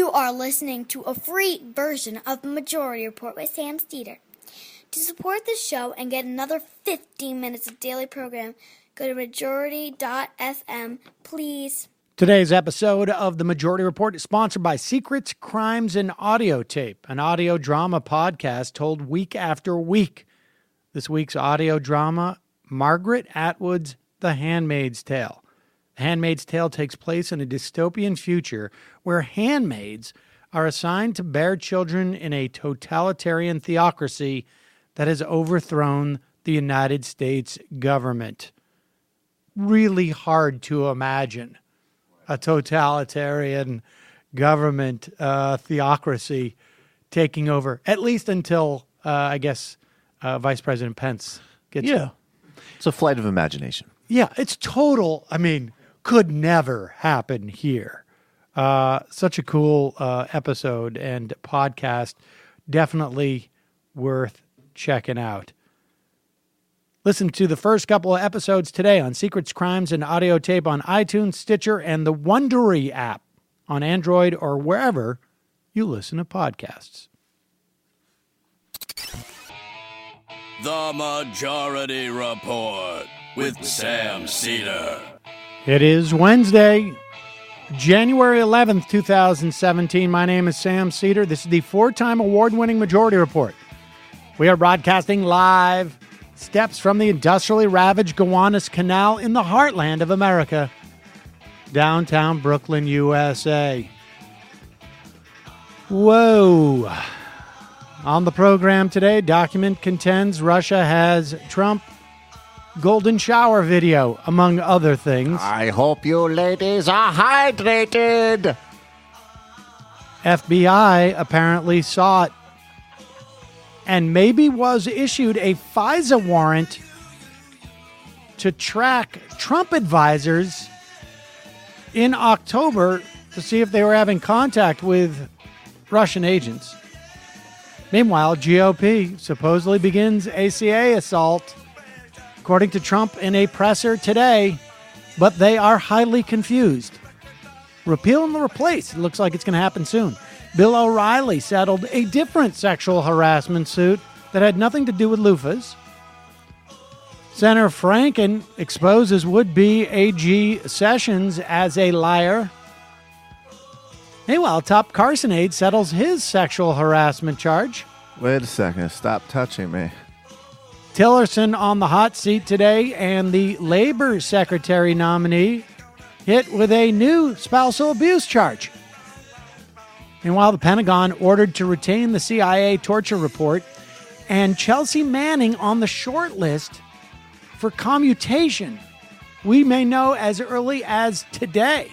You are listening to a free version of the Majority Report with Sam Steeder. To support this show and get another 15 minutes of daily program, go to majority.fm, please. Today's episode of the Majority Report is sponsored by Secrets, Crimes, and Audio Tape, an audio drama podcast told week after week. This week's audio drama, Margaret Atwood's The Handmaid's Tale. The Handmaid's Tale takes place in a dystopian future where handmaids are assigned to bear children in a totalitarian theocracy that has overthrown the United States government. Really hard to imagine a totalitarian government theocracy taking over, at least until, Vice President Pence gets... Yeah. It's a flight of imagination. Yeah, it's total, could never happen here. Such a cool episode and podcast. Definitely worth checking out. Listen to the first couple of episodes today on Secrets, Crimes, and Audio Tape on iTunes, Stitcher, and the Wondery app on Android or wherever you listen to podcasts. The Majority Report with Sam Cedar. It is Wednesday, January 11th, 2017. My name is Sam Cedar. This is the four-time award-winning Majority Report. We are broadcasting live steps from the industrially ravaged Gowanus Canal in the heartland of America, downtown Brooklyn, USA. Whoa. On the program today, document contends Russia has Trump golden shower video, among other things. I hope you ladies are hydrated. FBI apparently sought and maybe was issued a FISA warrant to track Trump advisors in October to see if they were having contact with Russian agents. Meanwhile, GOP supposedly begins ACA assault, according to Trump in a presser today, but they are highly confused. Repeal and replace. It looks like it's going to happen soon. Bill O'Reilly settled a different sexual harassment suit that had nothing to do with loofahs. Senator Franken exposes would-be AG Sessions as a liar. Meanwhile, top Carson aide settles his sexual harassment charge. Wait a second. Stop touching me. Tillerson on the hot seat today, and the Labor Secretary nominee hit with a new spousal abuse charge. Meanwhile, the Pentagon ordered to retain the CIA torture report, and Chelsea Manning on the short list for commutation. We may know as early as today.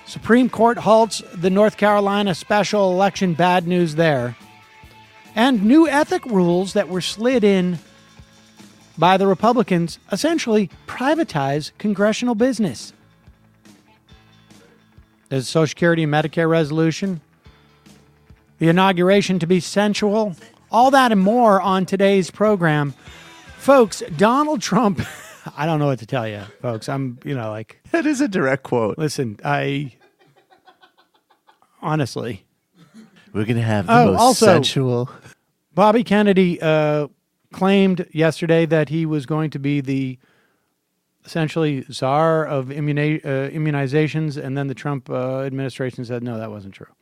Supreme Court halts the North Carolina special election. Bad news there. And new ethic rules that were slid in by the Republicans essentially privatize congressional business. There's a Social Security and Medicare resolution. The inauguration to be sensual. All that and more on today's program. Folks, Donald Trump... I don't know what to tell you, folks. That is a direct quote. Listen, honestly... We're going to have the most sensual... Bobby Kennedy claimed yesterday that he was going to be the essentially czar of immunizations, and then the Trump administration said, no, that wasn't true.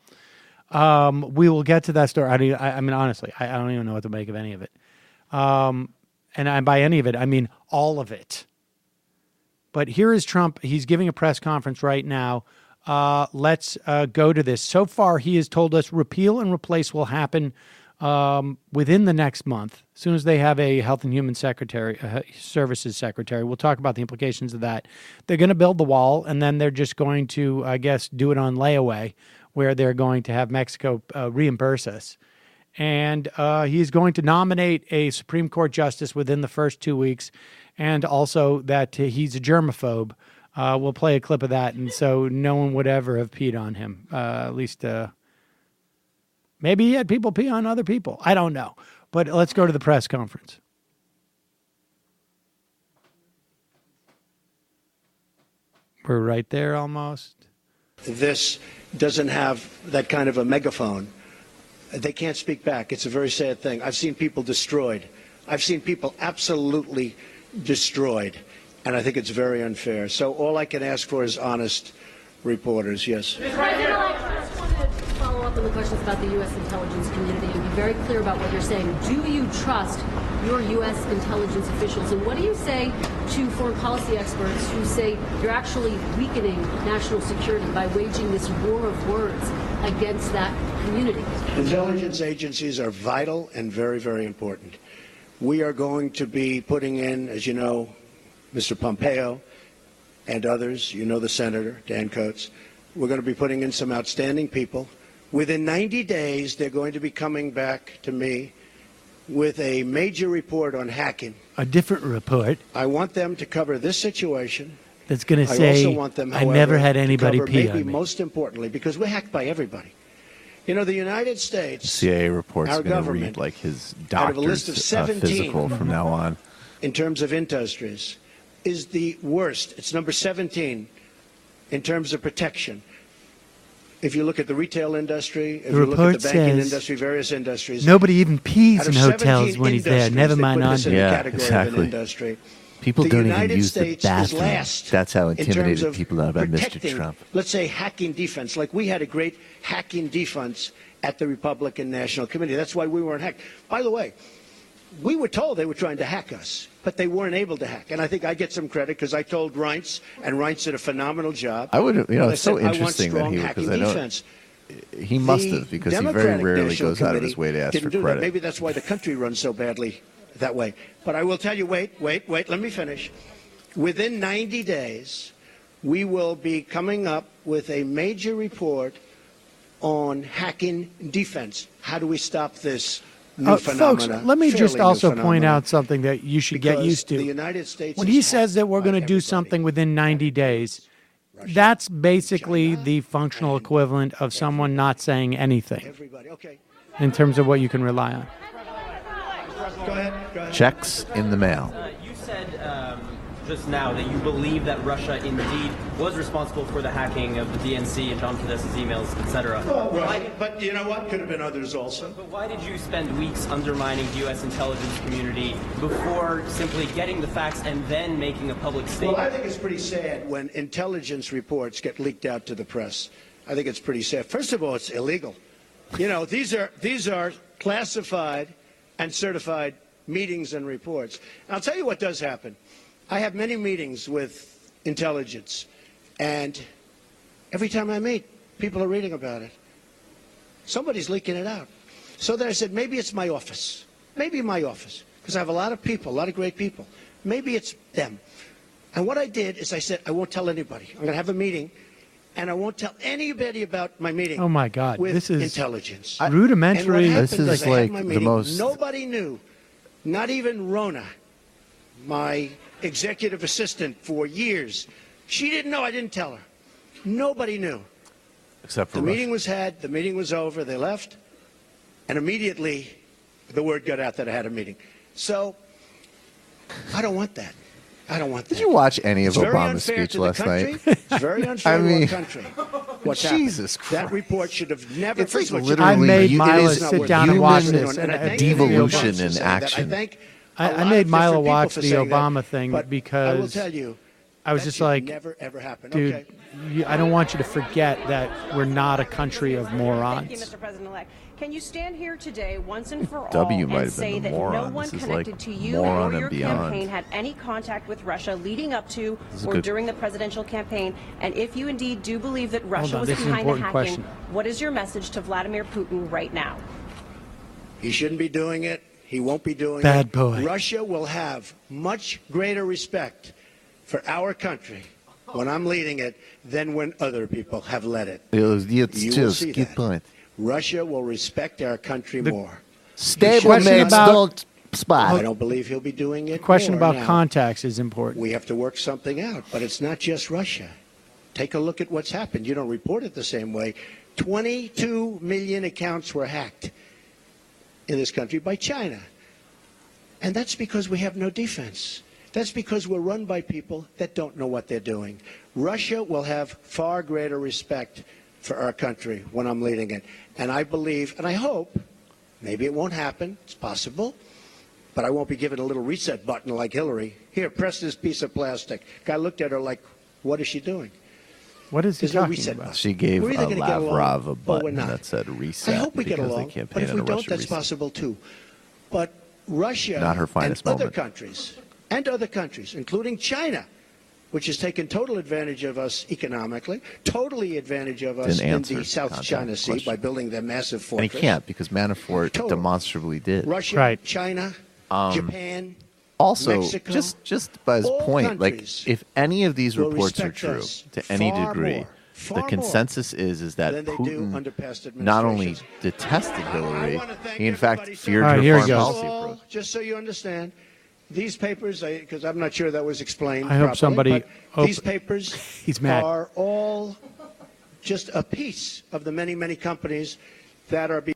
We will get to that story. Honestly, I don't even know what to make of any of it. And by any of it, I mean all of it. But here is Trump. He's giving a press conference right now. Let's go to this. So far, he has told us repeal and replace will happen within the next month, as soon as they have a Health and Human Services Secretary. We'll talk about the implications of that. They're going to build the wall, and then they're just going to, do it on layaway, where they're going to have Mexico reimburse us. And he's going to nominate a Supreme Court justice within the first 2 weeks, and also that he's a germaphobe. We'll play a clip of that, and so no one would ever have peed on him. At least maybe he had people pee on other people. I don't know. But let's go to the press conference. We're right there almost. this doesn't have that kind of a megaphone, they can't speak back. It's a very sad thing. I've seen people destroyed. I've seen people absolutely destroyed. And I think it's very unfair. So all I can ask for is honest reporters. Yes. Mr. President, I just wanted to follow up on the questions about the U.S. intelligence community and be very clear about what you're saying. Do you trust your U.S. intelligence officials? And what do you say to foreign policy experts who say you're actually weakening national security by waging this war of words against that community? Intelligence agencies are vital and very, very important. We are going to be putting in, as you know, Mr. Pompeo and others, you know the Senator, Dan Coates, we're going to be putting in some outstanding people. Within 90 days, they're going to be coming back to me with a major report on hacking. A different report. I want them to cover this situation. That's going to say, I also want them, however, I never had anybody to cover, pee maybe on me. most importantly, because we're hacked by everybody. You know, the United States, CIA report's our going to government, read like his out of a list doctor's of 17 physical from now on. in terms of industries, is the worst. It's number 17 in terms of protection. If you look at the retail industry, if you look at the banking industry, various industries. Nobody even pees out in of hotels 17 when he's there. industries, Never they mind put on this in a Yeah, category of exactly. an industry. People The don't United even use States the is bathroom. last That's how in terms intimidated of people are by Mr. protecting, Trump. let's say, hacking defense. Like we had a great hacking defense at the Republican National Committee. That's why we weren't hacked. By the way, we were told they were trying to hack us, but they weren't able to hack. And I think I get some credit because I told Reince, and Reince did a phenomenal job. I would, you know, I it's so said, I want interesting that strong he, hacking because I know defense. he must The have, because he very Democratic rarely National goes out of his Committee way to ask didn't for do that. credit. Maybe that's why the country runs so badly that way. But I will tell you, wait, let me finish. Within 90 days, we will be coming up with a major report on hacking defense. How do we stop this new Folks, phenomena? let me just fairly new also point phenomena? out something that you should get Because used the to. United States When is he says that hacked we're going to by do everybody. something within 90 days, that's basically the functional equivalent of someone not saying anything Everybody, okay. in terms of what you can rely on. Go ahead. Checks in the mail. You said just now that you believe that Russia indeed was responsible for the hacking of the DNC and John Podesta's emails, etc. Well, right. But you know what? Could have been others also. But why did you spend weeks undermining the U.S. intelligence community before simply getting the facts and then making a public statement? Well, I think it's pretty sad when intelligence reports get leaked out to the press. I think it's pretty sad. First of all, it's illegal. You know, these are classified and certified meetings and reports. And I'll tell you what does happen. I have many meetings with intelligence, and every time I meet, people are reading about it. Somebody's leaking it out. So then I said, maybe it's my office. Maybe my office, because I have a lot of people, a lot of great people. Maybe it's them. And what I did is I said, I won't tell anybody. I'm going to have a meeting, and I won't tell anybody about my meeting. Oh, my God. With This is intelligence. rudimentary. And what This happened is I had like my the meeting. most- Nobody knew, not even Rona, my executive assistant for years. She didn't know. I didn't tell her. Nobody knew. Except for The Russia. meeting was had. The meeting was over. They left. And immediately, the word got out that I had a meeting. So, I don't want that. I don't want that. Did you watch any of It's very Obama's unfair speech to the last country. night? It's very unfair I to mean, our country. What's Jesus happened. That Christ. report should have never. It's first like of all, it should literally I made you- it Mila is sit down and watch human this. And I thank devolution the in Obama action. I thank a I lot made of Mila different people watch for the saying that, Obama thing but because I will tell you, I was that just should like, never ever happen. dude, Okay. I don't want you to forget that we're not a country of Thank you, morons. Mr. President-elect. Can you stand here today once and for W all might and have been say the that moron. no one This is connected like to you moron or your and beyond. campaign had any contact with Russia leading up to is or good. during the presidential campaign? And if you indeed do believe that Russia on, was this is an behind the important hacking, question. what is your message to Vladimir Putin right now? He shouldn't be doing it. He won't be doing it. Bad boy. Russia will have much greater respect for our country when I'm leading it than when other people have led it. It's You will just see good that. point. Russia will respect our country more. Stable question mates about- don't spy. I don't believe he'll be doing it. The question more about now. contacts is important. We have to work something out, but it's not just Russia. Take a look at what's happened. You don't report it the same way. 22 million accounts were hacked in this country by China. And that's because we have no defense. That's because we're run by people that don't know what they're doing. Russia will have far greater respect for our country when I'm leading it. And I believe, and I hope, maybe it won't happen, it's possible, but I won't be given a little reset button like Hillary. Here, press this piece of plastic. Guy looked at her like, what is she doing? What is he There's no talking reset about? button. She gave We're either gonna get along, Lavrov a or we're button not. that said reset. I hope we get because along, they campaign but if on we a don't, Russia that's reset. possible too. But Russia Not her finest and other moment. countries, including China, which has taken total advantage of us economically, totally advantage of us Didn't in answer the South contact China Sea question. by building their massive And fortress. he can't because Manafort Total. demonstrably did. Russia, Right. China, Japan, Also, Mexico, just by his all point, like countries if any of these will reports are respect true us to any far degree, more, far the more consensus is that than they do under Putin past not only administrations. detested Hillary, wanna thank he in fact everybody, sir. feared All right, her here he foreign goes. policy All, approach. just so you understand, these papers, because I'm not sure that was explained I hope properly, somebody but these papers He's mad. are all just a piece of the many, many companies that are being...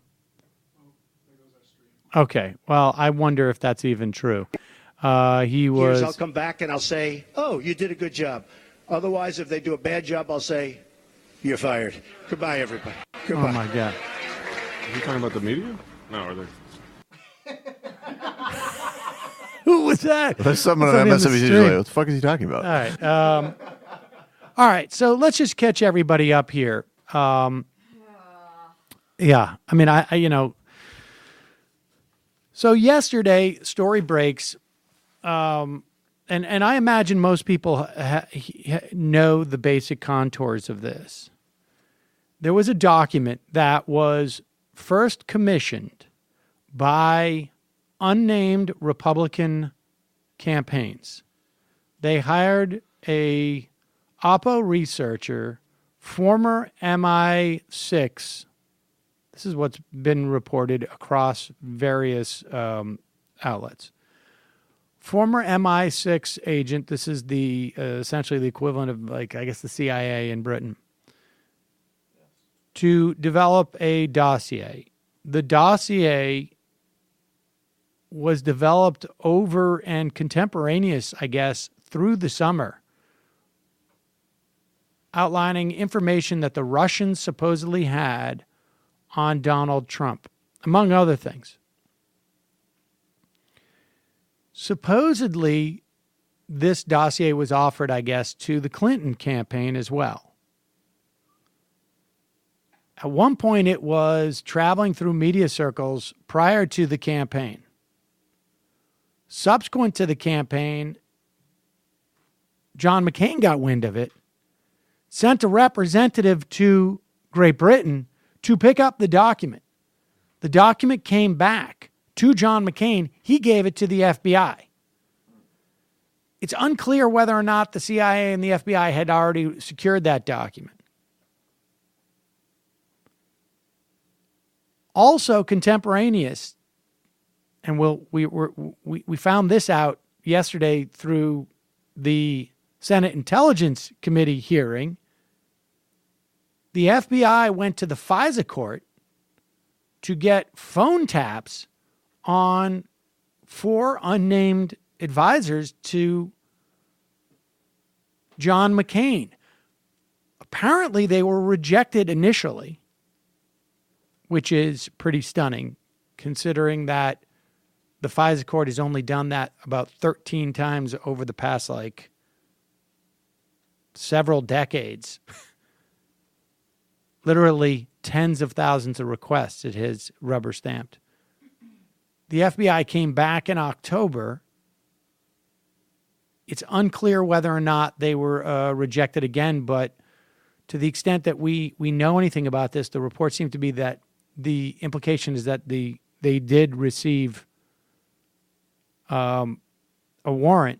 Okay. Well, I wonder if that's even true. He was. I'll come back and I'll say, oh, you did a good job. Otherwise, if they do a bad job, I'll say, you're fired. Goodbye, everybody. Goodbye. Oh my God. Are you talking about the media? No, are they? Who was that? There's someone Somebody on on the MSNBC stream. like, what the fuck is he talking about? All right. All right. So let's just catch everybody up here. Yeah. I mean, I so yesterday, story breaks, and I imagine most people know the basic contours of this. There was a document that was first commissioned by unnamed Republican campaigns. They hired a Oppo researcher, former MI6. This is what's been reported across various outlets. Former MI6 agent. This is the essentially the equivalent of, like, I guess, the CIA in Britain. To develop a dossier. The dossier was developed over and contemporaneous, I guess, through the summer, outlining information that the Russians supposedly had on Donald Trump, among other things. Supposedly, this dossier was offered, I guess, to the Clinton campaign as well. At one point, it was traveling through media circles prior to the campaign. Subsequent to the campaign, John McCain got wind of it, sent a representative to Great Britain to pick up the document. The document came back to John McCain. He gave it to the FBI. It's unclear whether or not the CIA and the FBI had already secured that document. Also contemporaneous, and we found this out yesterday through the Senate Intelligence Committee hearing. The FBI went to the FISA court to get phone taps on 4 unnamed advisors to John McCain. Apparently, they were rejected initially, which is pretty stunning, considering that the FISA court has only done that about 13 times over the past, several decades. Literally tens of thousands of requests it has rubber stamped. The FBI came back in October. It's unclear whether or not they were rejected again, but to the extent that we know anything about this, the reports seem to be that the implication is that they did receive a warrant.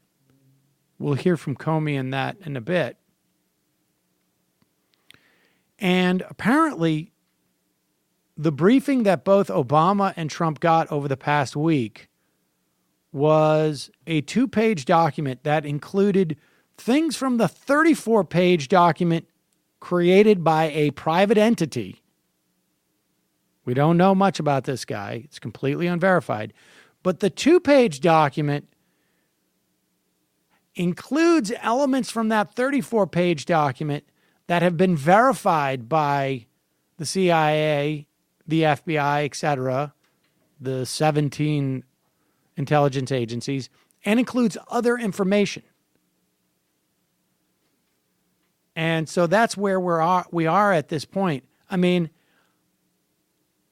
We'll hear from Comey in that in a bit. And apparently, the briefing that both Obama and Trump got over the past week was a 2-page document that included things from the 34-page document created by a private entity. We don't know much about this guy. It's completely unverified. But the 2-page document includes elements from that 34-page document that have been verified by the CIA, the FBI, etc., the 17 intelligence agencies, and includes other information. And so that's where we are at this point. I mean,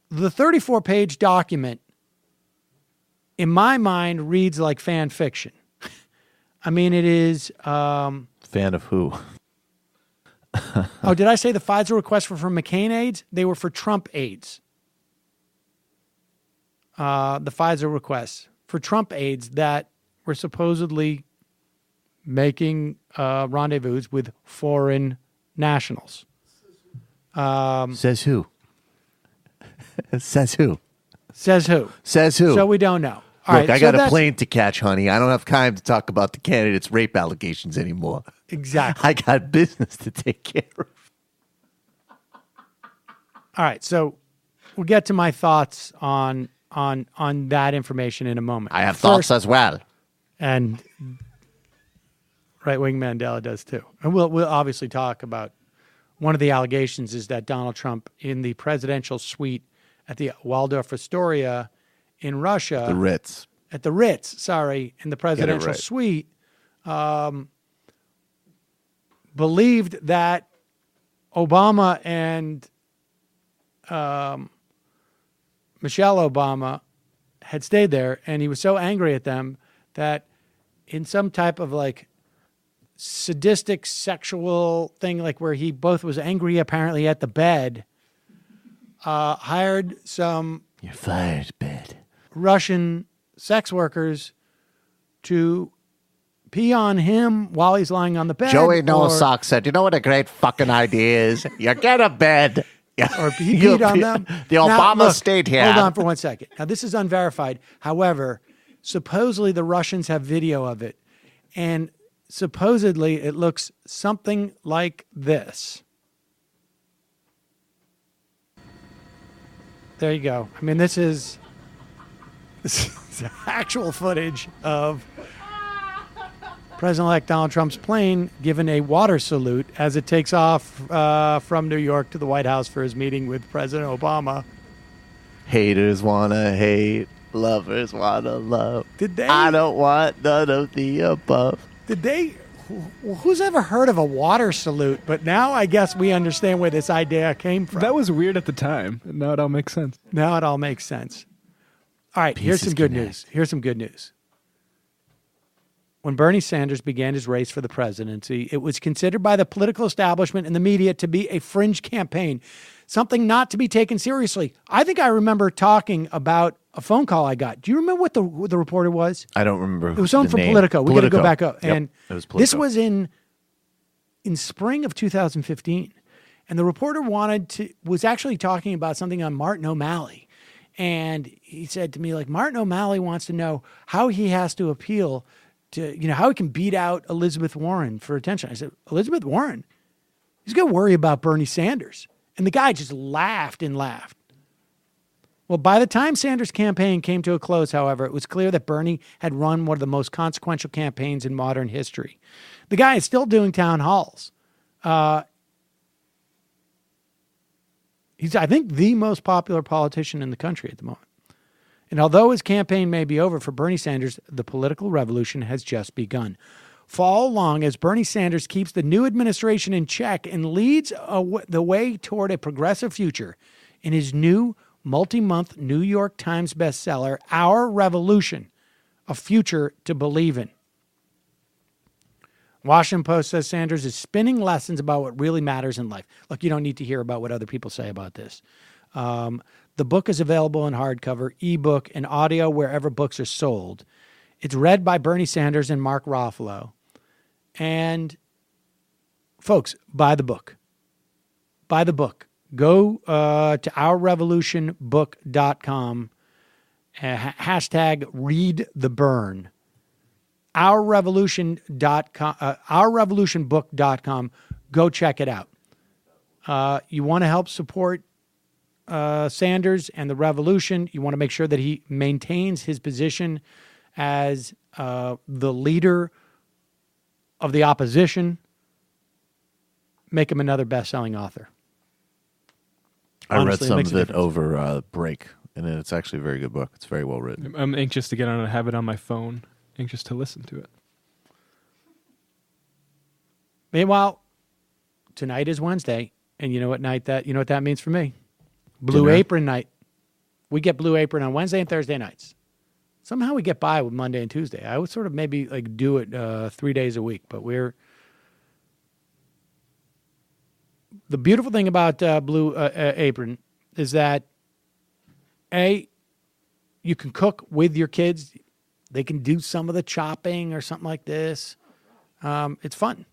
the 34-page document, in my mind, reads like fan fiction. I mean, it is... Fan of who? Oh, did I say the FISA requests were for McCain aides? They were for Trump aides. The FISA requests for Trump aides that were supposedly making rendezvous with foreign nationals. Says who? Says who? Says who? Says who? So we don't know. All Look, right, I got a plane to catch, honey. I don't have time to talk about the candidates' rape allegations anymore. Exactly. I got business to take care of. All right, so we'll get to my thoughts on that information in a moment. I have thoughts as well. And right, Wing Mandela does too. And we'll obviously talk about one of the allegations is that Donald Trump in the presidential suite at the Waldorf Astoria in Russia. The Ritz. At the Ritz, sorry, in the presidential right. suite, believed that Obama and Michelle Obama had stayed there, and he was so angry at them that in some type of like sadistic sexual thing, like where he both was angry apparently at the bed, hired some You're fired, bed. Russian sex workers to pee on him while he's lying on the bed. Joey Nosock said, you know what a great fucking idea is? You get a bed. Or he peed on them. The Now, Obama look, state here. Hold on for 1 second. Now, this is unverified. However, supposedly the Russians have video of it. And supposedly it looks something like this. There you go. I mean, this is actual footage of President-elect Donald Trump's plane given a water salute as it takes off from New York to the White House for his meeting with President Obama. Haters wanna hate, lovers wanna love. Did they? I don't want none of the above. Did they? Who's ever heard of a water salute? But now I guess we understand where this idea came from. That was weird at the time. Now it all makes sense. Now it all makes sense. All right, here's some good news. Here's some good news. When Bernie Sanders began his race for the presidency, it was considered by the political establishment and the media to be a fringe campaign, something not to be taken seriously. I think I remember talking about a phone call I got. Do you remember what the reporter was? I don't remember. It was someone from Politico. We got to go back up. Yep, And it was this Politico. was in spring of 2015. And the reporter was actually talking about something on Martin O'Malley. And he said to me, like, Martin O'Malley wants to know how he has to appeal to, how he can beat out Elizabeth Warren for attention. I said, Elizabeth Warren? He's going to worry about Bernie Sanders. And the guy just laughed and laughed. Well, by the time Sanders' campaign came to a close, however, it was clear that Bernie had run one of the most consequential campaigns in modern history. The guy is still doing town halls. He's, I think, the most popular politician in the country at the moment. And although his campaign may be over for Bernie Sanders, the political revolution has just begun. Follow along as Bernie Sanders keeps the new administration in check and leads the way toward a progressive future in his new multi-month New York Times bestseller, Our Revolution, A Future to Believe in. Washington Post says Sanders is spinning lessons about what really matters in life. Look, you don't need to hear about what other people say about this. The book is available in hardcover, ebook, and audio wherever books are sold. It's read by Bernie Sanders and Mark Ruffalo. And folks, buy the book. Buy the book. Go to ourrevolutionbook.com, hashtag read the burn. Ourrevolutionbook.com. Go check it out. You want to help support Sanders and the revolution. You want to make sure that he maintains his position as the leader of the opposition, make him another best-selling author. I read Honestly, some makes of a it difference. over break, and it's actually a very good book. It's very well written. I'm anxious to get on and have it on my phone. Anxious to listen to it. Meanwhile, tonight is Wednesday, and you know what that means for me? Blue Dinner. Apron night. We get Blue Apron on Wednesday and Thursday nights. Somehow we get by with Monday and Tuesday. I would sort of maybe like do it 3 days a week, but the beautiful thing about Blue Apron is that you can cook with your kids. They can do some of the chopping or something like this. It's fun.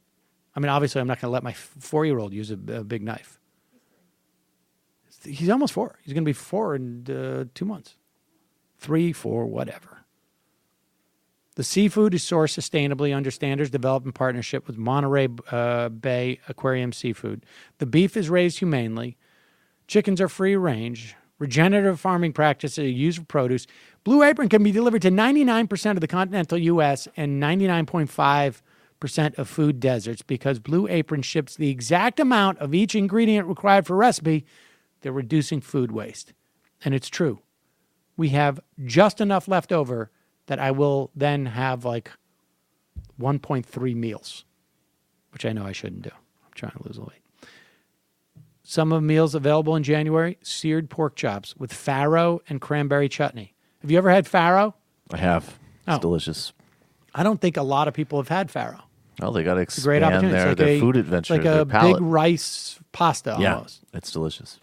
I mean, obviously, I'm not going to let my 4-year-old use a big knife. He's almost 4. He's going to be 4 in 2 months. 3, 4, whatever. The seafood is sourced sustainably under standards developed in partnership with Monterey Bay Aquarium Seafood. The beef is raised humanely. Chickens are free range. Regenerative farming practices are used for produce. Blue Apron can be delivered to 99% of the continental U.S. and 99.5% of food deserts because Blue Apron ships the exact amount of each ingredient required for a recipe. They're reducing food waste. And it's true. We have just enough left over that I will then have like 1.3 meals, which I know I shouldn't do. I'm trying to lose a weight. Some of the meals available in January, seared pork chops with farro and cranberry chutney. Have you ever had farro? I have. It's Oh. delicious. I don't think a lot of people have had farro. Oh, they got to It's a great expand opportunity. their It's food adventure, like their a palate. big rice pasta almost. Yeah, it's delicious.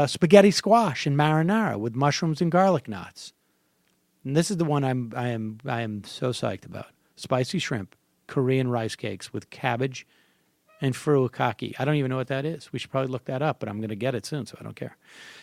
Spaghetti squash and marinara with mushrooms and garlic knots. And this is the one I am so psyched about. Spicy shrimp, Korean rice cakes with cabbage and furikake. I don't even know what that is. We should probably look that up, but I'm going to get it soon, so I don't care.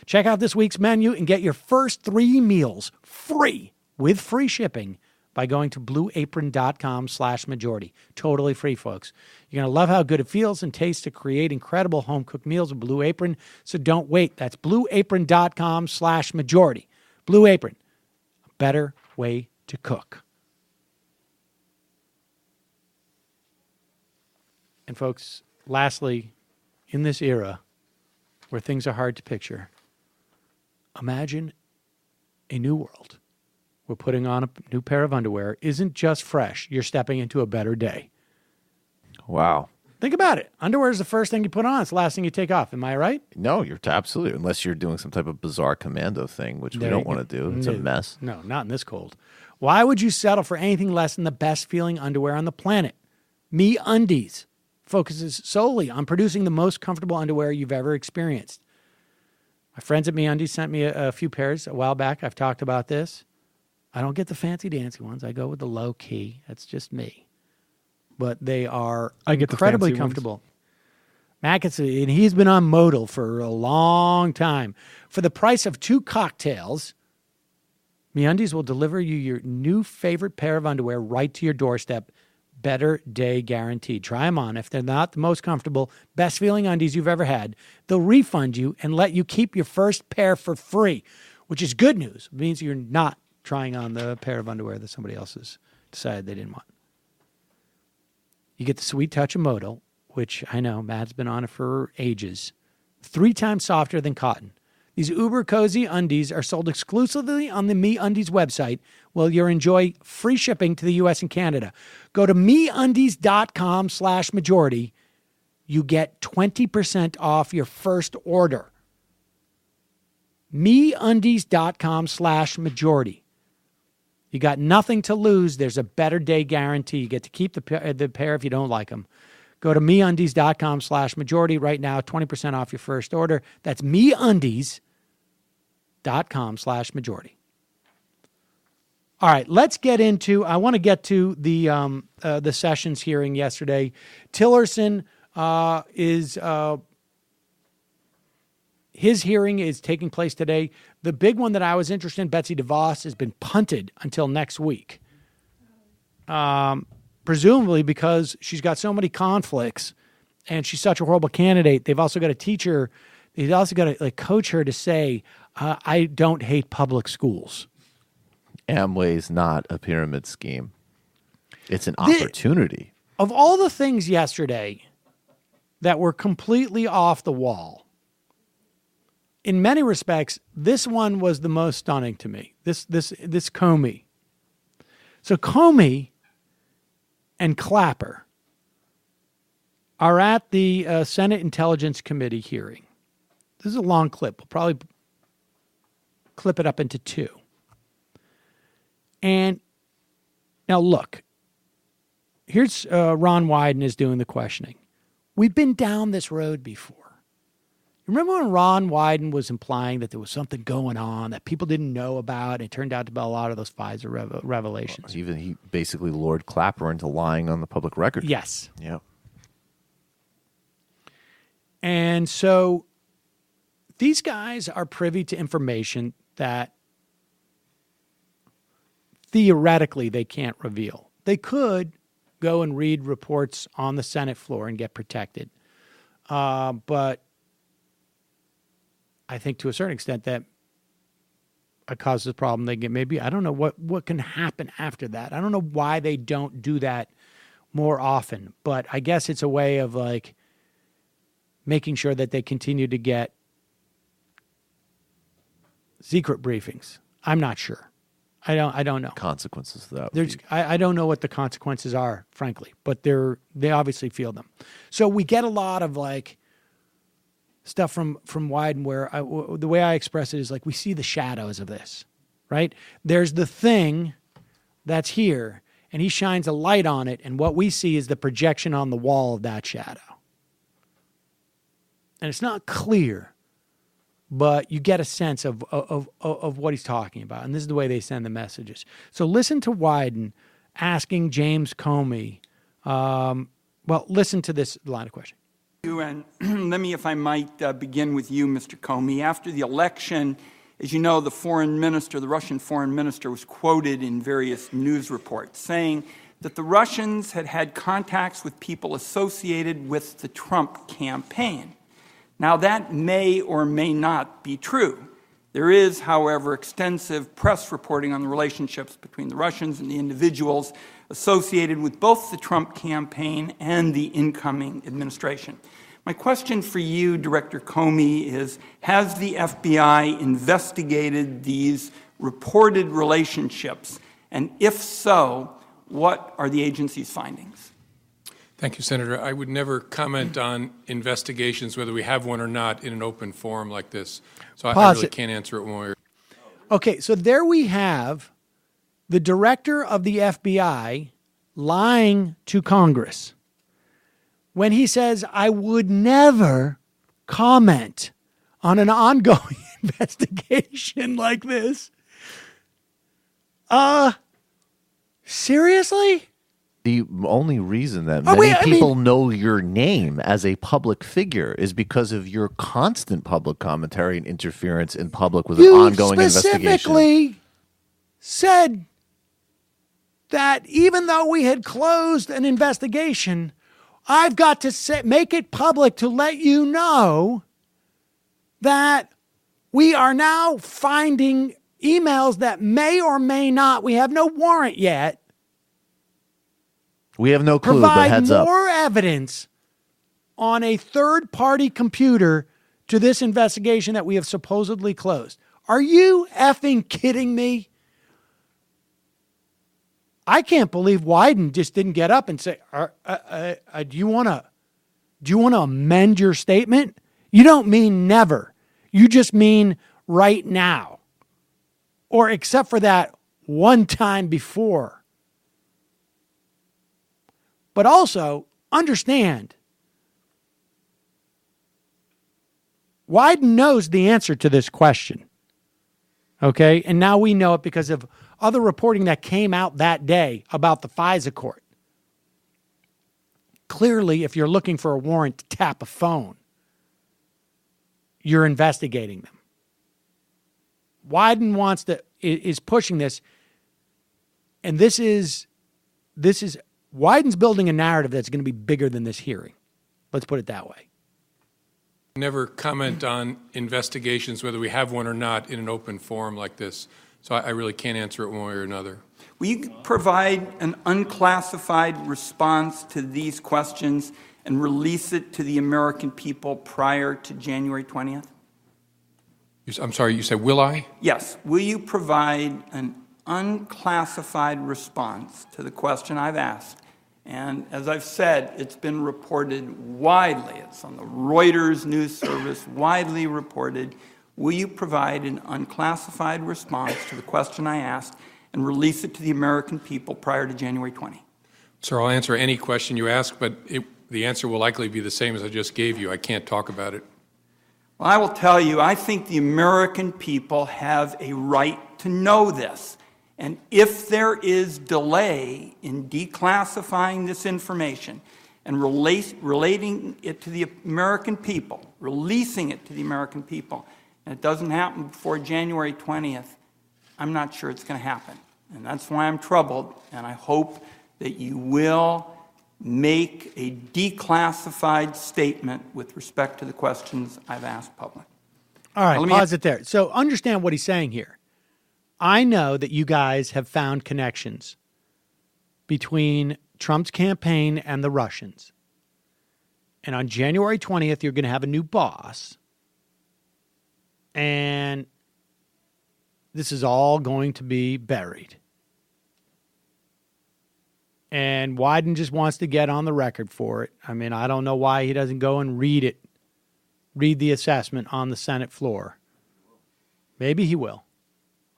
Check out this week's menu and get your first 3 meals free with free shipping by going to blueapron.com/majority. Totally free, folks. You're going to love how good it feels and tastes to create incredible home-cooked meals with Blue Apron, so don't wait. That's blueapron.com/majority. Blue Apron, a better way to cook. And folks, lastly, in this era where things are hard to picture, imagine a new world where putting on a new pair of underwear isn't just fresh. You're stepping into a better day. Wow. Think about it. Underwear is the first thing you put on. It's the last thing you take off. Am I right? No, you're absolutely. Unless you're doing some type of bizarre commando thing, which we don't want to do. It's a mess. No, not in this cold. Why would you settle for anything less than the best feeling underwear on the planet? MeUndies focuses solely on producing the most comfortable underwear you've ever experienced. My friends at MeUndies sent me a few pairs a while back. I've talked about this. I don't get the fancy dancy ones. I go with the low key. That's just me. But they are incredibly comfortable. Matt gets and he's been on modal for a long time. For the price of 2 cocktails, MeUndies will deliver you your new favorite pair of underwear right to your doorstep. Better day guaranteed. Try them on. If they're not the most comfortable, best feeling undies you've ever had, they'll refund you and let you keep your first pair for free, which is good news. It means you're not trying on the pair of underwear that somebody else has decided they didn't want. You get the sweet touch of modal, which I know Matt's been on it for ages. 3 times softer than cotton. These uber cozy undies are sold exclusively on the MeUndies website, while you'll enjoy free shipping to the U.S. and Canada. Go to MeUndies.com/majority. You get 20% off your first order. MeUndies.com/majority. You got nothing to lose. There's a better day guarantee. You get to keep the pair if you don't like them. Go to MeUndies.com/majority right now. 20% off your first order. That's MeUndies.com/majority. All right, let's get into. I want to get to the Sessions hearing yesterday. Tillerson his hearing is taking place today. The big one that I was interested in, Betsy DeVos, has been punted until next week. Presumably because she's got so many conflicts and she's such a horrible candidate. They've also got to teach her. They've also got to coach her to say, I don't hate public schools. Amway's not a pyramid scheme. It's an opportunity. Of all the things yesterday that were completely off the wall, in many respects, this one was the most stunning to me. This Comey. So Comey and Clapper are at the Senate Intelligence Committee hearing. This is a long clip. We'll probably clip it up into two. And now look, here's Ron Wyden is doing the questioning. We've been down this road before. Remember when Ron Wyden was implying that there was something going on that people didn't know about, and it turned out to be a lot of those Pfizer revelations? Even he basically lured Clapper into lying on the public record. Yes. Yeah. And so these guys are privy to information that theoretically they can't reveal. They could go and read reports on the Senate floor and get protected. But I think to a certain extent that it causes a problem. They get maybe, I don't know what can happen after that. I don't know why they don't do that more often, but I guess it's a way of like making sure that they continue to get secret briefings. I'm not sure. I don't know. Consequences of that. There's, I don't know what the consequences are, frankly, but they obviously feel them. So we get a lot of like stuff from Wyden where the way I express it is like we see the shadows of this, right? There's the thing that's here, and he shines a light on it, and what we see is the projection on the wall of that shadow. And it's not clear, but you get a sense of what he's talking about. And this is the way they send the messages. So listen to Wyden asking James Comey. Listen to this line of questioning. And let me, if I might, begin with you, Mr. Comey. After the election, as you know, the Russian foreign minister was quoted in various news reports saying that the Russians had had contacts with people associated with the Trump campaign. Now, that may or may not be true. There is, however, extensive press reporting on the relationships between the Russians and the individuals associated with both the Trump campaign and the incoming administration. My question for you, Director Comey, is, has the FBI investigated these reported relationships? And if so, what are the agency's findings? Thank you, Senator. I would never comment on investigations, whether we have one or not, in an open forum like this. So I really can't answer it one way or Okay, so there we have the director of the FBI lying to Congress when he says, I would never comment on an ongoing investigation like this. Seriously? The only reason that many people know your name as a public figure is because of your constant public commentary and interference in public with an ongoing investigation. You specifically said that even though we had closed an investigation, I've got to make it public to let you know that we are now finding emails that may or may not, we have no warrant yet, we have no clue, but heads up. Provide more evidence on a third-party computer to this investigation that we have supposedly closed. Are you effing kidding me? I can't believe Wyden just didn't get up and say, do you want to amend your statement? You don't mean never. You just mean right now. Or except for that one time before. But also, understand, Wyden knows the answer to this question. Okay? And now we know it because of other reporting that came out that day about the FISA court. Clearly, if you're looking for a warrant to tap a phone, you're investigating them. Wyden is pushing this, and this is Wyden's building a narrative that's going to be bigger than this hearing. Let's put it that way. never comment on investigations, whether we have one or not, in an open forum like this. So I really can't answer it one way or another. Will you provide an unclassified response to these questions and release it to the American people prior to January 20th? I'm sorry, you said, will I? Yes. Will you provide an unclassified response to the question I've asked? And as I've said, it's been reported widely. It's on the Reuters news service, widely reported. Will you provide an unclassified response to the question I asked and release it to the American people prior to January 20? Sir, I'll answer any question you ask, but the answer will likely be the same as I just gave you. I can't talk about it. Well, I will tell you, I think the American people have a right to know this. And if there is delay in declassifying this information and relating it to the American people, releasing it to the American people, and it doesn't happen before January 20th, I'm not sure it's going to happen. And that's why I'm troubled, and I hope that you will make a declassified statement with respect to the questions I've asked public. All right, pause it there. So understand what he's saying here. I know that you guys have found connections between Trump's campaign and the Russians. And on January 20th, you're going to have a new boss. And this is all going to be buried. And Wyden just wants to get on the record for it. I mean, I don't know why he doesn't go and read the assessment on the Senate floor. Maybe he will.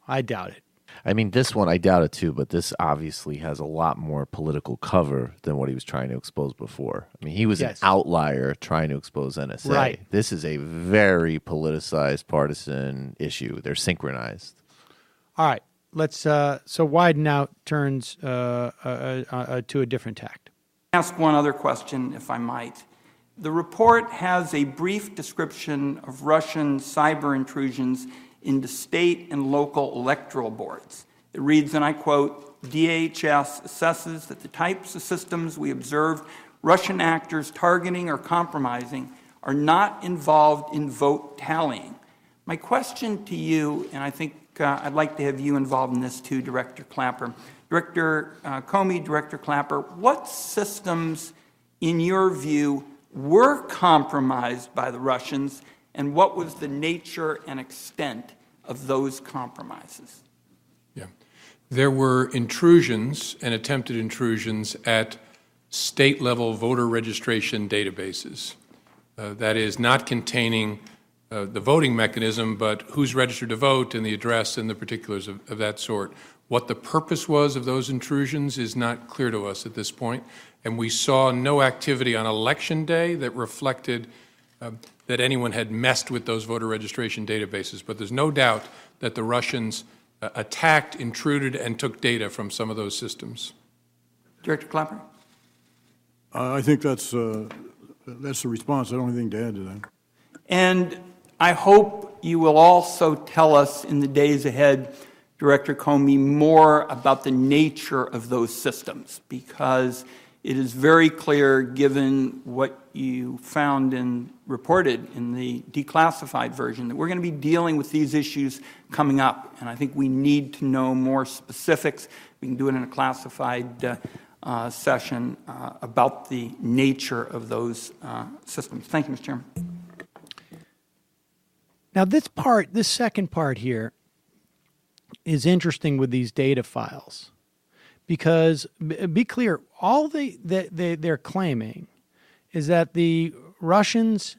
I doubt it. I mean, this one, I doubt it too, but this obviously has a lot more political cover than what he was trying to expose before. I mean, he was an outlier trying to expose NSA. Right. This is a very politicized, partisan issue. They're synchronized. All right. Let's. So Wyden now turns to a different tact. Ask one other question, if I might. The report has a brief description of Russian cyber intrusions into state and local electoral boards. It reads, and I quote, DHS assesses that the types of systems we observed Russian actors targeting or compromising are not involved in vote tallying. My question to you, and I think I'd like to have you involved in this too, Director Clapper. Director Comey, Director Clapper, what systems, in your view, were compromised by the Russians, and what was the nature and extent of those compromises? Yeah. There were intrusions and attempted intrusions at state-level voter registration databases. That is, not containing the voting mechanism, but who's registered to vote and the address and the particulars of that sort. What the purpose was of those intrusions is not clear to us at this point, and we saw no activity on Election Day that reflected that anyone had messed with those voter registration databases. But there's no doubt that the Russians attacked, intruded, and took data from some of those systems. Director Clapper? I think that's the response. I don't have anything to add to that. And I hope you will also tell us in the days ahead, Director Comey, more about the nature of those systems, because it is very clear, given what you found and reported in the declassified version, that we're going to be dealing with these issues coming up. And I think we need to know more specifics. We can do it in a classified session about the nature of those systems. Thank you, Mr. Chairman. Now, this second part here is interesting with these data files. Because, be clear, all they're claiming is that the Russians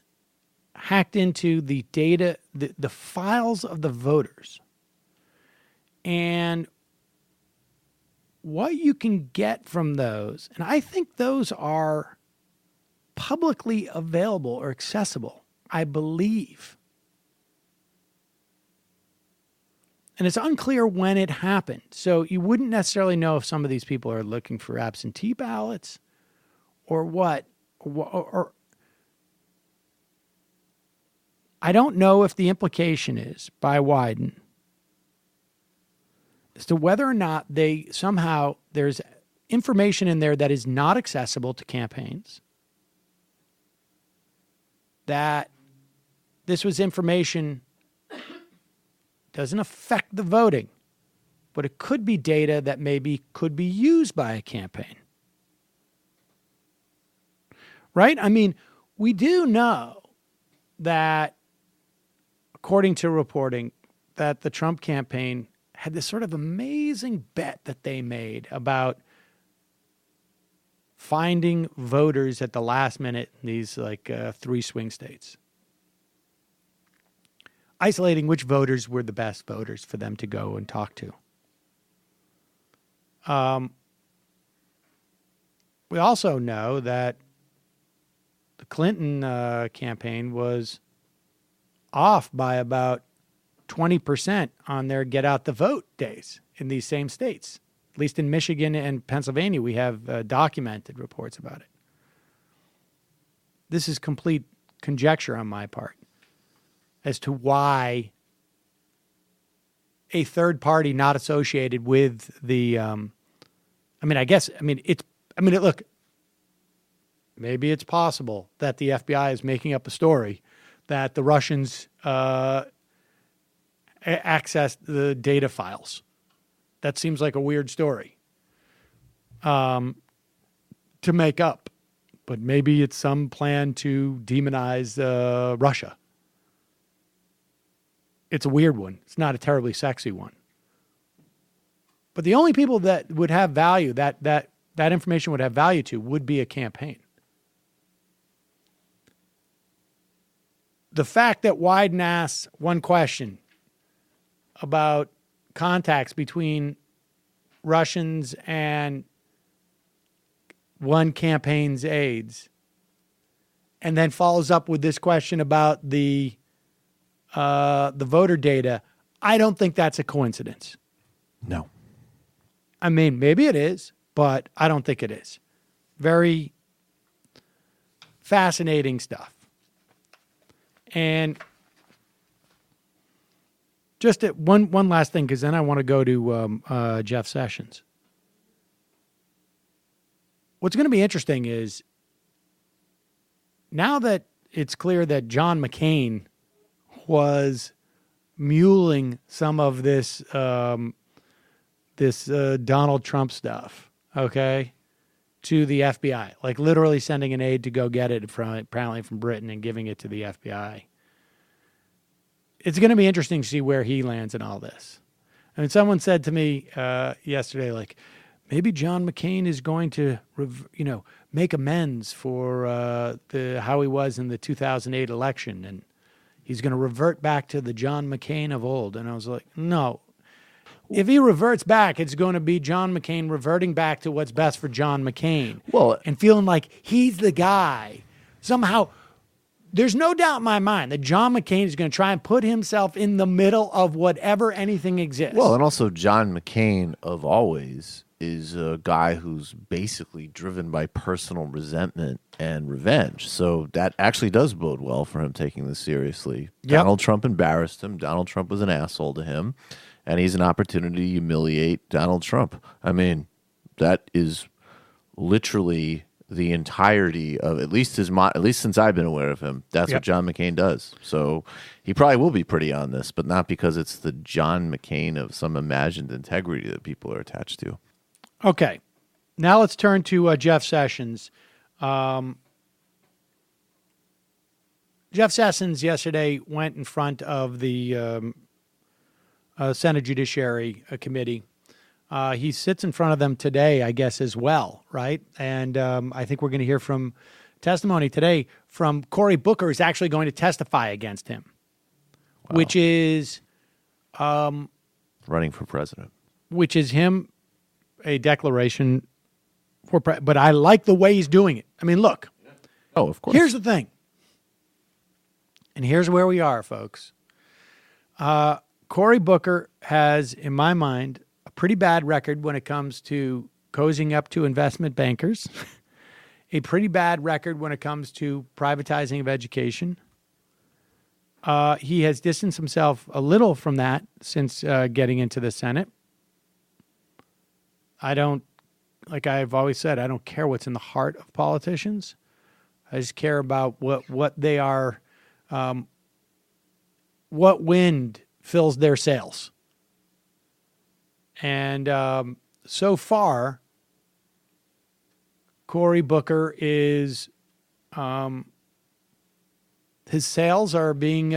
hacked into the data, the files of the voters. And what you can get from those, and I think those are publicly available or accessible, I believe. And it's unclear when it happened. So you wouldn't necessarily know if some of these people are looking for absentee ballots or what. Or I don't know if the implication is by Wyden as to whether or not there's information in there that is not accessible to campaigns, that this was information doesn't affect the voting, but it could be data that maybe could be used by a campaign. Right? I mean, we do know that, according to reporting, that the Trump campaign had this sort of amazing bet that they made about finding voters at the last minute in these three swing states. Isolating which voters were the best voters for them to go and talk to. We also know that the Clinton campaign was off by about 20% on their get out the vote days in these same states. At least in Michigan and Pennsylvania, we have documented reports about it. This is complete conjecture on my part as to why a third party not associated with the, look, maybe it's possible that the FBI is making up a story that the Russians accessed the data files. That seems like a weird story to make up. But maybe it's some plan to demonize Russia. It's a weird one. It's not a terribly sexy one. But the only people that would have value, that information would have value to, would be a campaign. The fact that Wyden asks one question about contacts between Russians and one campaign's aides, and then follows up with this question about the voter data, I don't think that's a coincidence. No. I mean, maybe it is, but I don't think it is. Very fascinating stuff. And just one last thing, because then I want to go to Jeff Sessions. What's going to be interesting is now that it's clear that John McCain was muling some of this Donald Trump stuff, okay, to the FBI, like literally sending an aide to go get it apparently from Britain and giving it to the FBI. It's going to be interesting to see where he lands in all this. I mean, someone said to me yesterday, like, maybe John McCain is going to, make amends for how he was in the 2008 election, and he's going to revert back to the John McCain of old. And I was like, no. If he reverts back, it's going to be John McCain reverting back to what's best for John McCain. Well, and feeling like he's the guy. Somehow, there's no doubt in my mind that John McCain is going to try and put himself in the middle of whatever anything exists. Well, and also John McCain of always is a guy who's basically driven by personal resentment and revenge. So that actually does bode well for him taking this seriously. Yep. Donald Trump embarrassed him. Donald Trump was an asshole to him. And he's an opportunity to humiliate Donald Trump. I mean, that is literally the entirety of, at least since I've been aware of him, that's what John McCain does. So he probably will be pretty on this, but not because it's the John McCain of some imagined integrity that people are attached to. Okay. Now let's turn to Jeff Sessions. Jeff Sessions yesterday went in front of the Senate Judiciary Committee. He sits in front of them today, I guess, as well, right? And I think we're going to hear from testimony today from Cory Booker, who's actually going to testify against him, which is running for president, which is him a declaration for but I like the way he's doing it. I mean, look. Oh, of course. Here's the thing. And here's where we are, folks. Cory Booker has, in my mind, a pretty bad record when it comes to cozying up to investment bankers, a pretty bad record when it comes to privatizing of education. He has distanced himself a little from that since getting into the Senate. Like I've always said, I don't care what's in the heart of politicians. I just care about what they are, what wind fills their sails. And so far, Cory Booker is, his sails are being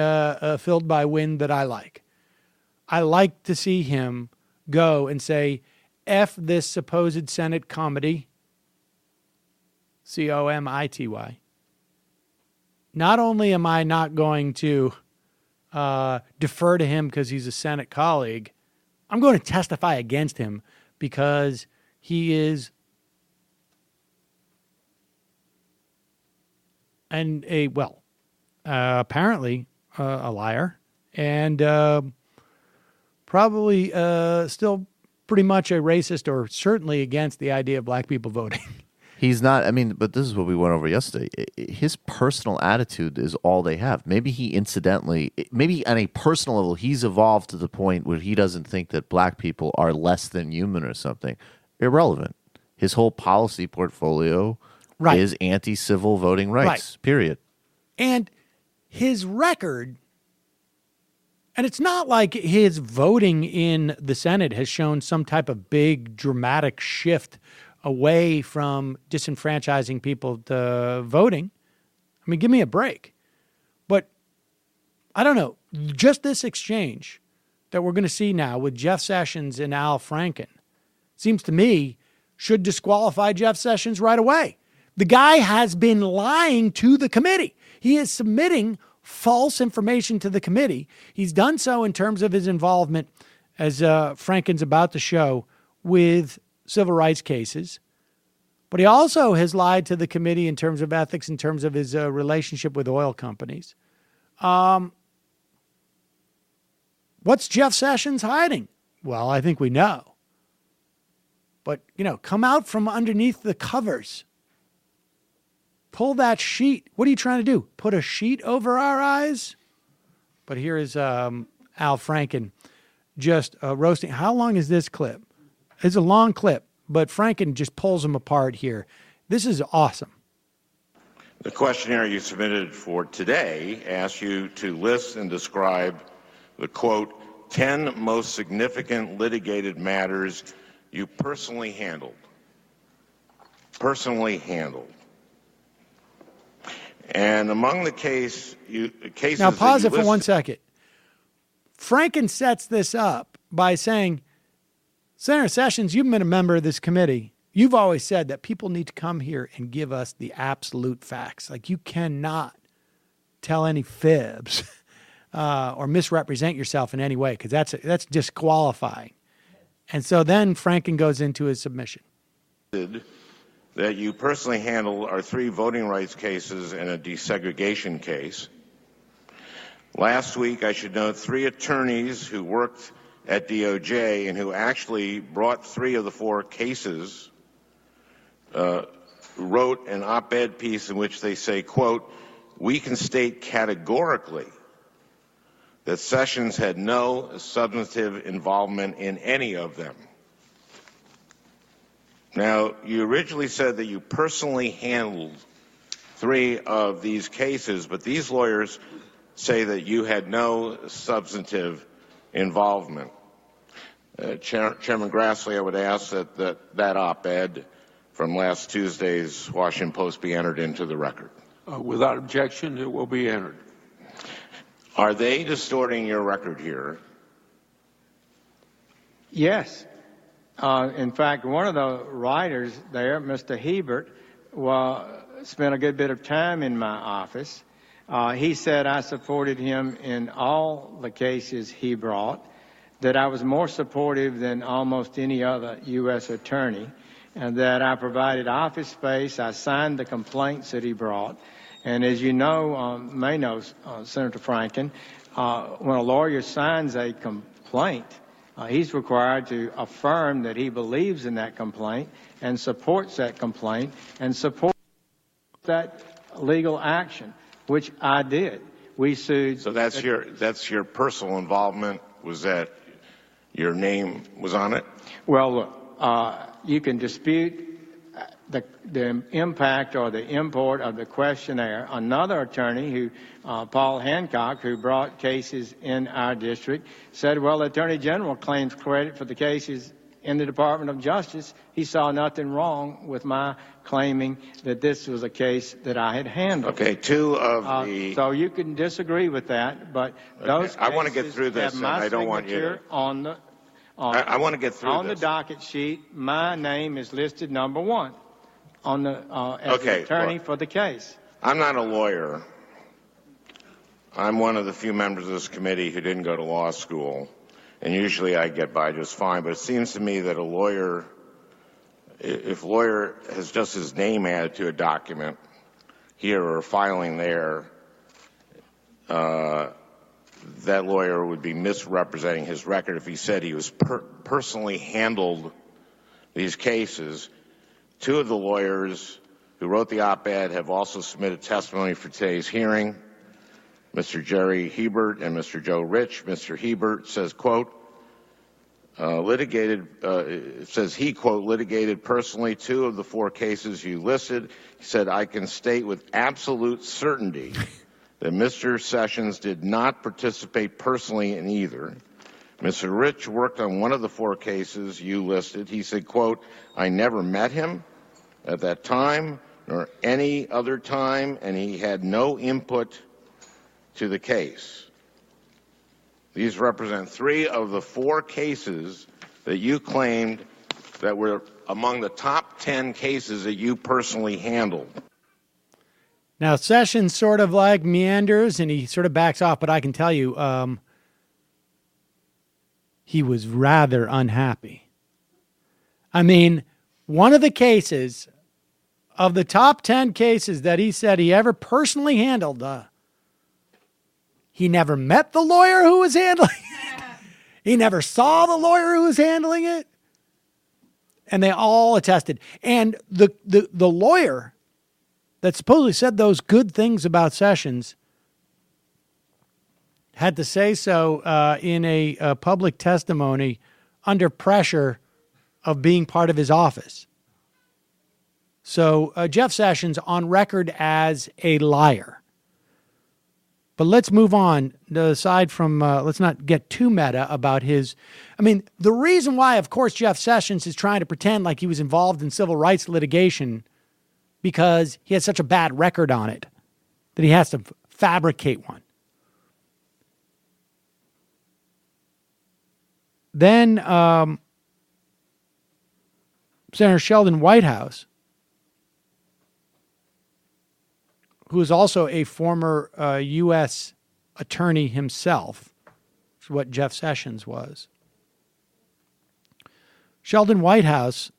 filled by wind that I like. I like to see him go and say, F this supposed Senate comedy, Comity. Not only am I not going to defer to him because he's a Senate colleague, I'm going to testify against him because he is apparently a liar and probably still pretty much a racist or certainly against the idea of black people voting. He's not, I mean, but this is what we went over yesterday. His personal attitude is all they have. Maybe he incidentally, maybe on a personal level, he's evolved to the point where he doesn't think that black people are less than human or something. Irrelevant. His whole policy portfolio is anti-civil voting rights, period. And his record, and it's not like his voting in the Senate has shown some type of big dramatic shift away from disenfranchising people to voting. I mean, give me a break. But I don't know, just this exchange that we're going to see now with Jeff Sessions and Al Franken seems to me should disqualify Jeff Sessions right away. The guy has been lying to the committee. He is submitting false information to the committee. He's done so in terms of his involvement, as Franken's about to show, with civil rights cases. But he also has lied to the committee in terms of ethics, in terms of his relationship with oil companies. What's Jeff Sessions hiding? Well, I think we know. But, come out from underneath the covers. Pull that sheet. What are you trying to do? Put a sheet over our eyes? But here is Al Franken just roasting. How long is this clip? It's a long clip, but Franken just pulls them apart here. This is awesome. The questionnaire you submitted for today asks you to list and describe the, quote, 10 most significant litigated matters you personally handled. And among the cases... Now pause it for 1 second. Franken sets this up by saying, Senator Sessions, you've been a member of this committee. You've always said that people need to come here and give us the absolute facts. Like, you cannot tell any fibs or misrepresent yourself in any way, because that's disqualifying. And so then Franken goes into his submission. That you personally handled are 3 voting rights cases and a desegregation case. Last week, I should note, 3 attorneys who worked at DOJ and who actually brought 3 of the 4 cases wrote an op-ed piece in which they say, quote, we can state categorically that Sessions had no substantive involvement in any of them. Now, you originally said that you personally handled 3 of these cases, but these lawyers say that you had no substantive involvement. Chairman Grassley, I would ask that op-ed from last Tuesday's Washington Post be entered into the record. Without objection, it will be entered. Are they distorting your record here? Yes. In fact, one of the writers there, Mr. Hebert, spent a good bit of time in my office. He said I supported him in all the cases he brought, that I was more supportive than almost any other U.S. attorney, and that I provided office space. I signed the complaints that he brought. And as you may know, Senator Franken, when a lawyer signs a complaint, he's required to affirm that he believes in that complaint and supports that complaint and supports that legal action, which I did. We sued. So that's your personal involvement? Was that your name was on it? Well, look, you can dispute the impact or the import of the questionnaire. Another attorney, who Paul Hancock, who brought cases in our district, said, well, the Attorney General claims credit for the cases in the Department of Justice. He saw nothing wrong with my claiming that this was a case that I had handled. Okay, two of the... So you can disagree with that, but those I want to get through this, and I don't want you to... I want to get through on this. The docket sheet, my name is listed number 1 on the as the attorney for the case. I'm not a lawyer. I'm one of the few members of this committee who didn't go to law school, and usually I get by just fine. But it seems to me that a lawyer, if a lawyer has just his name added to a document here or a filing there, that lawyer would be misrepresenting his record if he said he was personally handled these cases. Two of the lawyers who wrote the op-ed have also submitted testimony for today's hearing, Mr. Jerry Hebert and Mr. Joe Rich. Mr. Hebert says, quote, he, quote, litigated personally 2 of the 4 cases you listed. He said, I can state with absolute certainty that Mr. Sessions did not participate personally in either. Mr. Rich worked on 1 of the 4 cases you listed. He said, quote, I never met him at that time nor any other time, and he had no input to the case. These represent 3 of the 4 cases that you claimed that were among the top 10 cases that you personally handled. Now, Sessions sort of like meanders and he sort of backs off, but I can tell you he was rather unhappy. I mean, one of the cases of the top 10 cases that he said he ever personally handled, he never met the lawyer who was handling it. He never saw the lawyer who was handling it. And they all attested. And the lawyer that supposedly said those good things about Sessions had to say so in a public testimony under pressure of being part of his office. So Jeff Sessions on record as a liar. But let's move on. Aside from, let's not get too meta about his. I mean, the reason why, of course, Jeff Sessions is trying to pretend like he was involved in civil rights litigation because he has such a bad record on it that he has to fabricate one. Then Senator Sheldon Whitehouse, who is also a former U.S. attorney himself, which is what Jeff Sessions was. Sheldon Whitehouse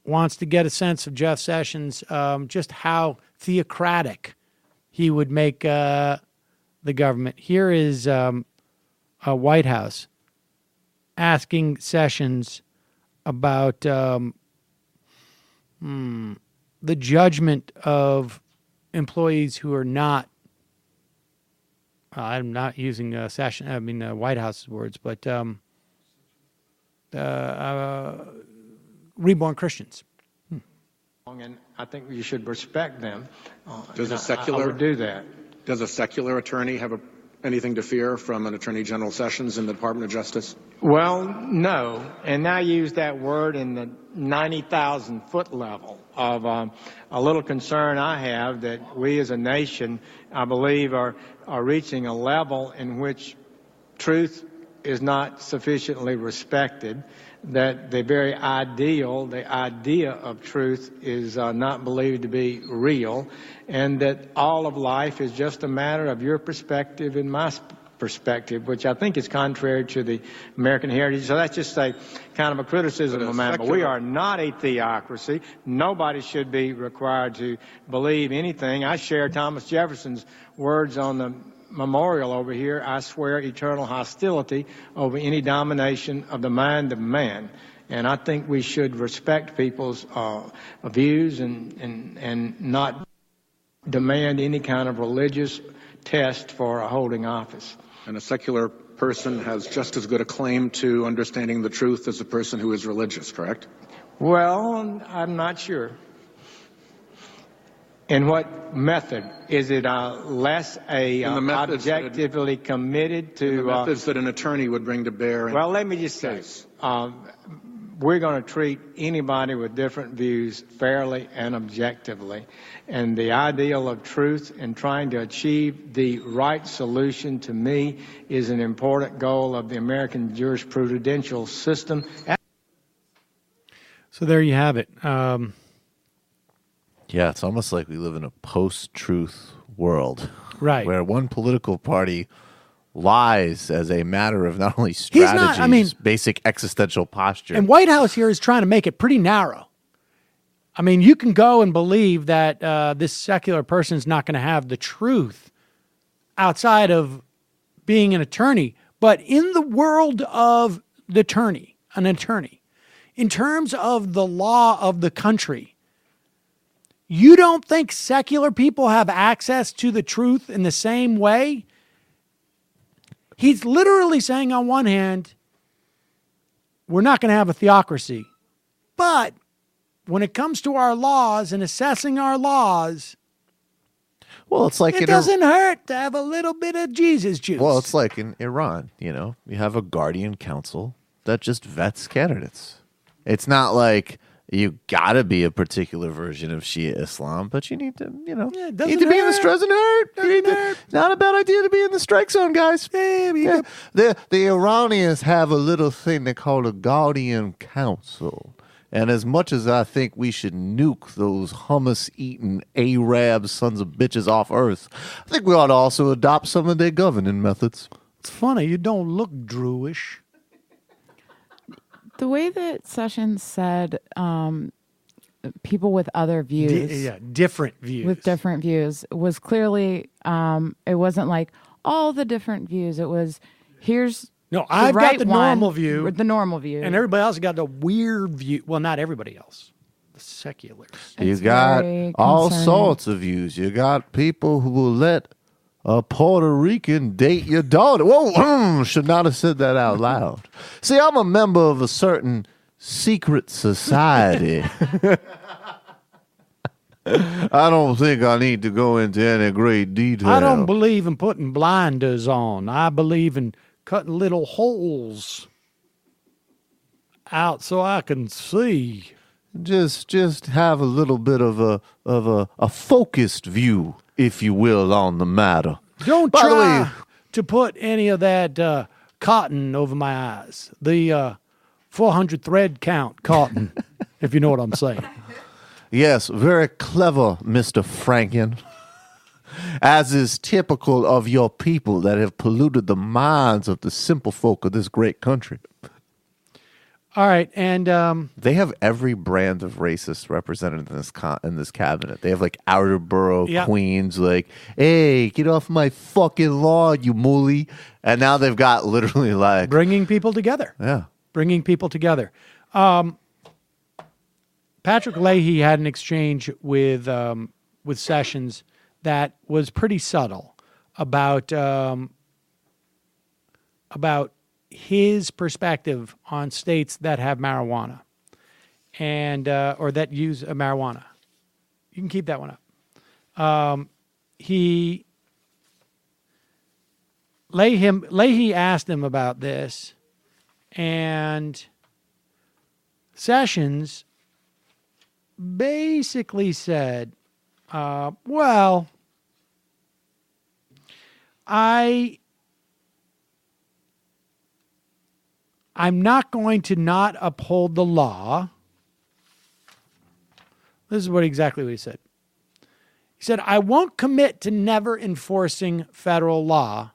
wants to get a sense of Jeff Sessions, just how theocratic he would make the government. Here is Whitehouse asking Sessions about the judgment of employees who are not, I'm not using Whitehouse's words, but reborn Christians. And I think you should respect them. Does a I would do that. Does a secular attorney have anything to fear from an Attorney General Sessions in the Department of Justice? Well, no. And I use that word in the 90,000 foot level of a little concern I have that we as a nation, I believe, are reaching a level in which truth is not sufficiently respected, that the very ideal, the idea of truth is not believed to be real, and that all of life is just a matter of your perspective and my perspective, which I think is contrary to the American heritage. So that's just a kind of a criticism of mine. But we are not a theocracy. Nobody should be required to believe anything. I share Thomas Jefferson's words on the memorial over here. I swear eternal hostility over any domination of the mind of man. And I think we should respect people's views and not demand any kind of religious test for holding office. And a secular person has just as good a claim to understanding the truth as a person who is religious, correct? Well, I'm not sure. In what method? Is it less objectively committed to... the methods that an attorney would bring to bear. Well, let me just say, we're going to treat anybody with different views fairly and objectively. And the ideal of truth and trying to achieve the right solution, to me, is an important goal of the American jurisprudential system. So there you have it. Yeah, it's almost like we live in a post-truth world. Right. Where one political party lies as a matter of not only strategies, basic existential posture. And Whitehouse here is trying to make it pretty narrow. I mean, you can go and believe that this secular person is not going to have the truth outside of being an attorney. But in the world of an attorney, in terms of the law of the country, you don't think secular people have access to the truth in the same way? He's literally saying on one hand, we're not going to have a theocracy. But when it comes to our laws and assessing our laws, well, it's like it doesn't hurt to have a little bit of Jesus juice. Well, it's like in Iran, you have a guardian council that just vets candidates. It's not like you got to be a particular version of Shia Islam, but you need to, need to be in the doesn't hurt. Not a bad idea to be in the strike zone, guys. Yeah. The Iranians have a little thing they call a guardian council. And as much as I think we should nuke those hummus-eating Arab sons of bitches off Earth, I think we ought to also adopt some of their governing methods. It's funny, you don't look Drewish. The way that Sessions said people with other views. Different views. With different views was clearly, it wasn't like all the different views. It was, here's No, I've got the normal view. The normal view. And everybody else got the weird view. Well, not everybody else. The seculars. You got all sorts of views. You got people who will let a Puerto Rican date your daughter. Whoa, should not have said that out loud. See, I'm a member of a certain secret society. I don't think I need to go into any great detail. I don't believe in putting blinders on. I believe in cutting little holes out so I can see. Just have a little bit of a focused view, if you will, on the matter. Don't try to put any of that cotton over my eyes. The 400 thread count cotton, if you know what I'm saying. Yes, very clever, Mr. Franken. As is typical of your people that have polluted the minds of the simple folk of this great country. All right, and they have every brand of racist represented in this cabinet. They have like outer borough queens, like, hey, get off my fucking lawn, you mooly. And now they've got literally like bringing people together. Yeah, bringing people together. Patrick Leahy had an exchange with Sessions that was pretty subtle about his perspective on states that have marijuana and or that use marijuana. You can keep that one up. Leahy asked him about this, and Sessions basically said, well, I'm not going to not uphold the law. This is exactly what he said. He said, I won't commit to never enforcing federal law,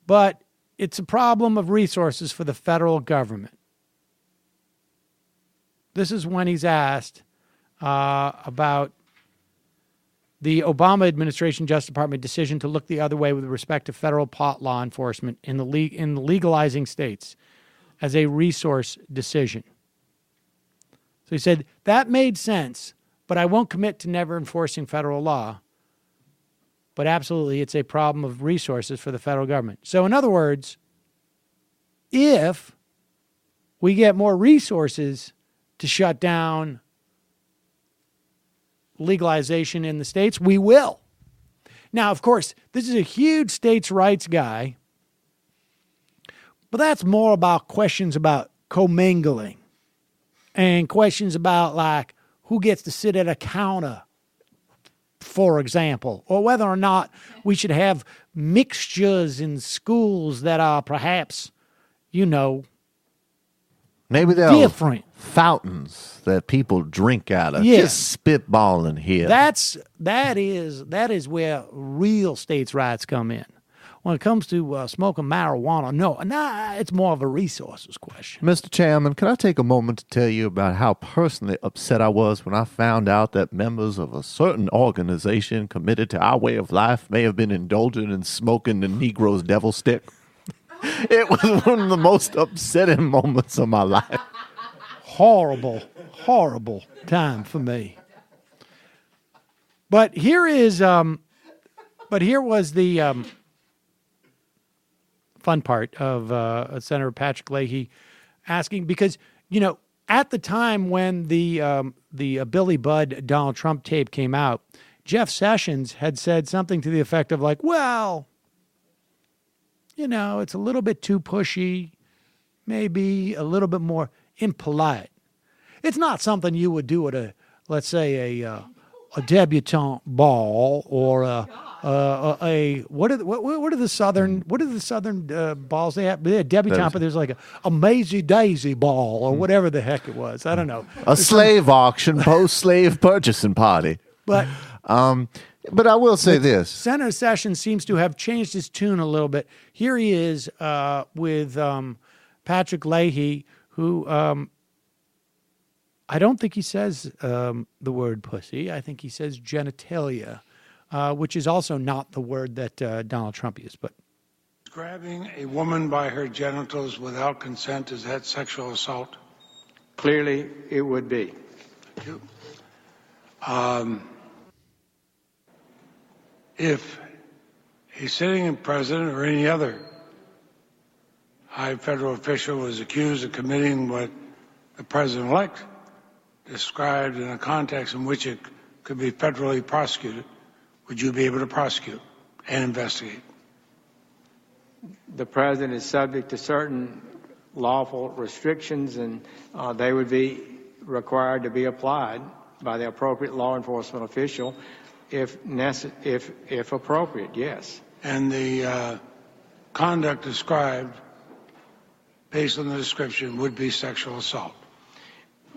but it's a problem of resources for the federal government. This is when he's asked about the Obama administration Justice Department decision to look the other way with respect to federal pot law enforcement in the legalizing states as a resource decision. So he said, that made sense, but I won't commit to never enforcing federal law. But absolutely, it's a problem of resources for the federal government. So in other words, if we get more resources to shut down legalization in the states, we will. Now, of course, this is a huge states' rights guy, but that's more about questions about commingling and questions about, like, who gets to sit at a counter, for example, or whether or not we should have mixtures in schools that are perhaps, maybe they're different. Fountains that people drink out of. Yeah. Just spitballing here. That is where real states' rights come in. When it comes to smoking marijuana, no, it's more of a resources question. Mr. Chairman, can I take a moment to tell you about how personally upset I was when I found out that members of a certain organization committed to our way of life may have been indulging in smoking the Negro's devil stick? It was one of the most upsetting moments of my life. Horrible time for me. But here was the fun part of Senator Patrick Leahy asking, because at the time when the Billy Budd Donald Trump tape came out, Jeff Sessions had said something to the effect of like, well, it's a little bit too pushy, maybe a little bit more impolite. It's not something you would do at let's say a debutante ball or what are the southern balls they have? They're debutante, but there's like a Maisie Daisy ball or whatever the heck it was. I don't know. A slave auction, post-slave purchasing party. But I will say this. Senator Sessions seems to have changed his tune a little bit. Here he is with Patrick Leahy, who I don't think he says the word pussy. I think he says genitalia, which is also not the word that Donald Trump used. But grabbing a woman by her genitals without consent, is that sexual assault? Clearly, it would be. Thank you. If a sitting president or any other high federal official was accused of committing what the president-elect described in a context in which it could be federally prosecuted, would you be able to prosecute and investigate? The president is subject to certain lawful restrictions, and they would be required to be applied by the appropriate law enforcement official if appropriate, yes. And the conduct described, based on the description, would be sexual assault?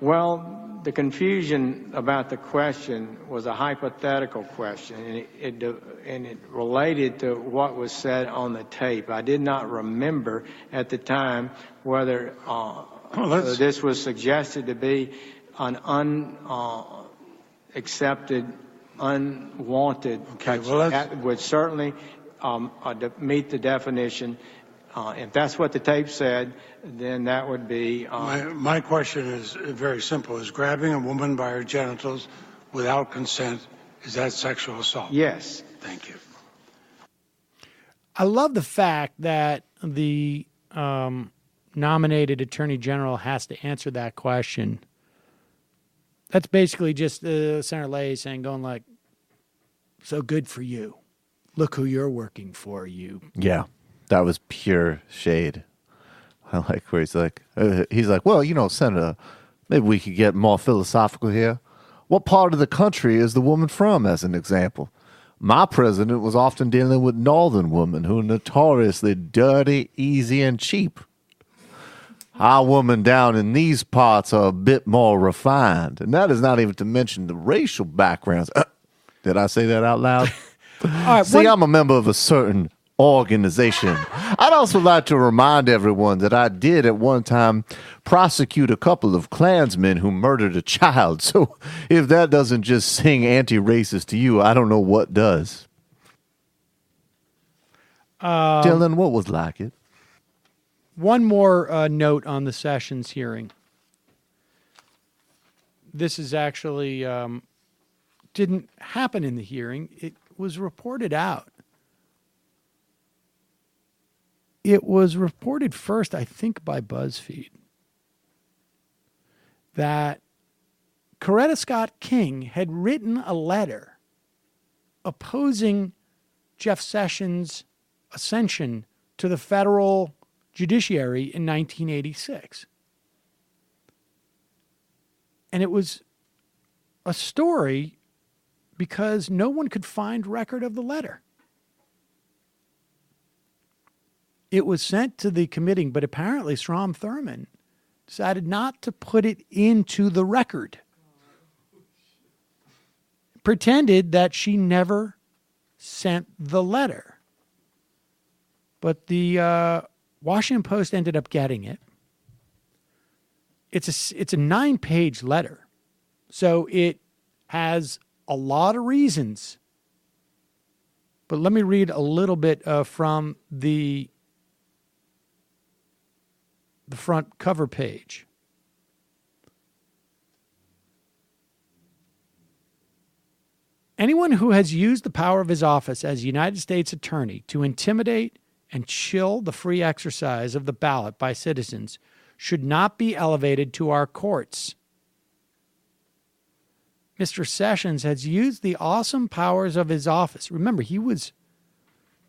Well, the confusion about the question was a hypothetical question, and it related to what was said on the tape. I did not remember at the time whether this was suggested to be an unaccepted, unwanted, would certainly meet the definition. If that's what the tape said, then that would be... My question is very simple. Is grabbing a woman by her genitals without consent, is that sexual assault? Yes. Thank you. I love the fact that the nominated attorney general has to answer that question. That's basically just Senator Leahy going like, so good for you. Look who you're working for, you. Yeah. That was pure shade. I like where he's like, well, Senator, maybe we could get more philosophical here. What part of the country is the woman from, as an example? My president was often dealing with northern women who are notoriously dirty, easy, and cheap. Our women down in these parts are a bit more refined. And that is not even to mention the racial backgrounds. Did I say that out loud? Right, See, I'm a member of a certain organization. I'd also like to remind everyone that I did at one time prosecute a couple of Klansmen who murdered a child. So if that doesn't just sing anti-racist to you, I don't know what does. Dylan, what was like it? One more note on the Sessions hearing. This is actually didn't happen in the hearing. It was reported out. It was reported first, I think, by BuzzFeed. that Coretta Scott King had written a letter opposing Jeff Sessions' ascension to the federal judiciary in 1986. And it was a story because no one could find record of the letter. It was sent to the committee, but apparently Strom Thurmond decided not to put it into the record. Pretended that she never sent the letter. But the Washington Post ended up getting it. It's a 9-page letter. So it has a lot of reasons. But let me read a little bit from the front cover page. Anyone who has used the power of his office as United States Attorney to intimidate and chill the free exercise of the ballot by citizens should not be elevated to our courts. Mr. Sessions has used the awesome powers of his office. Remember, he was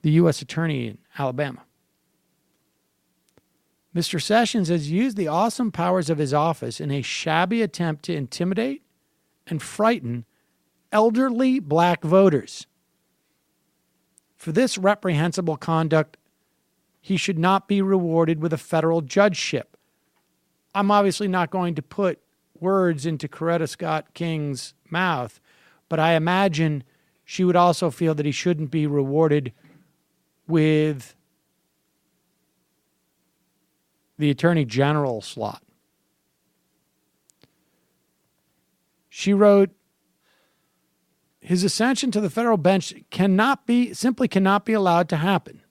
the U.S. Attorney in Alabama. Mr. Sessions has used the awesome powers of his office in a shabby attempt to intimidate and frighten elderly black voters. For this reprehensible conduct, he should not be rewarded with a federal judgeship. I'm obviously not going to put words into Coretta Scott King's mouth, but I imagine she would also feel that he shouldn't be rewarded with the Attorney General slot. She wrote, his ascension to the federal bench simply cannot be allowed to happen,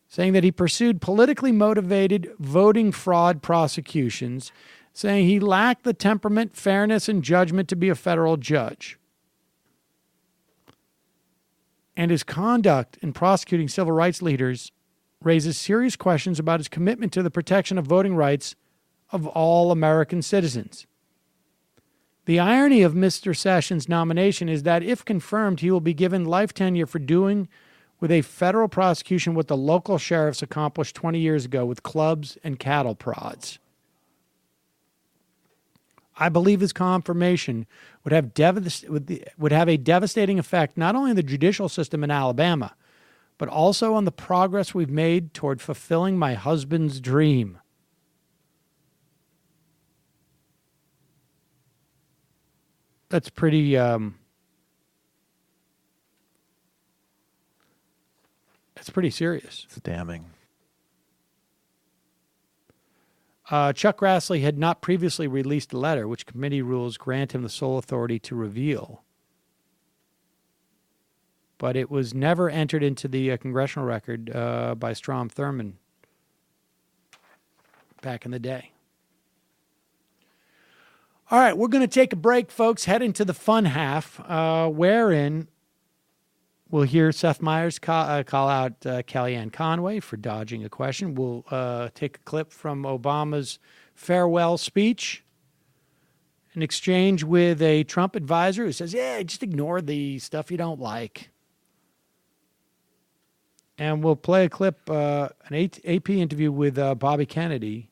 saying that he pursued politically motivated voting fraud prosecutions, saying he lacked the temperament, fairness, and judgment to be a federal judge. And his conduct in prosecuting civil rights leaders raises serious questions about his commitment to the protection of voting rights of all American citizens. The irony of Mr. Sessions' nomination is that if confirmed, he will be given life tenure for doing with a federal prosecution what the local sheriffs accomplished 20 years ago with clubs and cattle prods. I believe his confirmation would have a devastating effect not only on the judicial system in Alabama, but also on the progress we've made toward fulfilling my husband's dream. That's pretty serious. It's damning. Chuck Grassley had not previously released a letter, which committee rules grant him the sole authority to reveal. But it was never entered into the congressional record by Strom Thurmond back in the day. All right, we're going to take a break, folks. Head into the fun half, wherein we'll hear Seth Myers call out KellyAnne Conway for dodging a question. We'll take a clip from Obama's farewell speech, an exchange with a Trump advisor who says, yeah, just ignore the stuff you don't like. And we'll play a clip, an AP interview with Bobby Kennedy,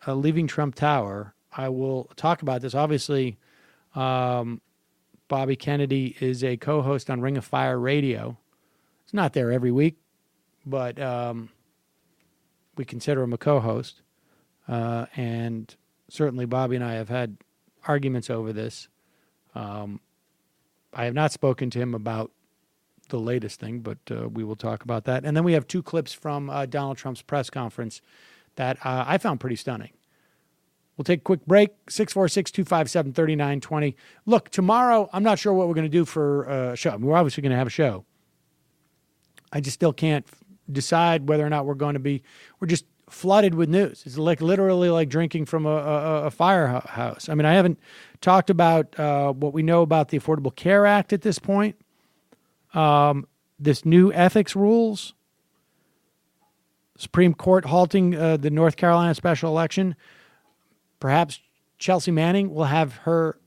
leaving Trump Tower. I will talk about this. Obviously, Bobby Kennedy is a co-host on Ring of Fire Radio. It's not there every week, but we consider him a co-host. And certainly Bobby and I have had arguments over this. I have not spoken to him about the latest thing, but we will talk about that. And then we have two clips from Donald Trump's press conference that I found pretty stunning. We'll take a quick break, 646-257-3920. Look, tomorrow, I'm not sure what we're going to do for a show. We're obviously going to have a show. I just still can't decide whether or not we're just flooded with news. It's like literally like drinking from a firehouse. I mean, I haven't talked about what we know about the Affordable Care Act at this point. This new ethics rules, Supreme Court halting the North Carolina special election. perhaps Chelsea Manning will have her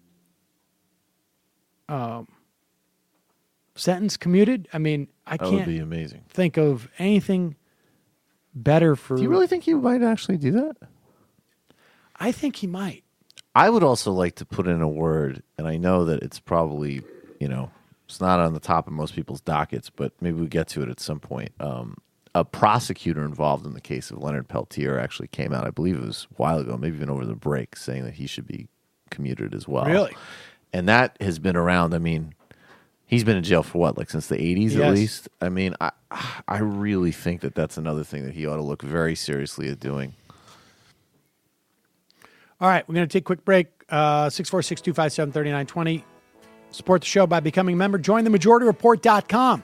sentence commuted. I mean, I That can't would be amazing. think of anything better for... Do you really think he might actually do that? I think he might. I would also like to put in a word, and I know that it's probably, it's not on the top of most people's dockets, but maybe we get to it at some point. A prosecutor involved in the case of Leonard Peltier actually came out, I believe it was a while ago, maybe even over the break, saying that he should be commuted as well. Really? And that has been around. I mean, he's been in jail for what, like since the 80s at least? I mean, I really think that that's another thing that he ought to look very seriously at doing. All right, we're going to take a quick break. 646-257-3920. Support the show by becoming a member. Join themajorityreport.com.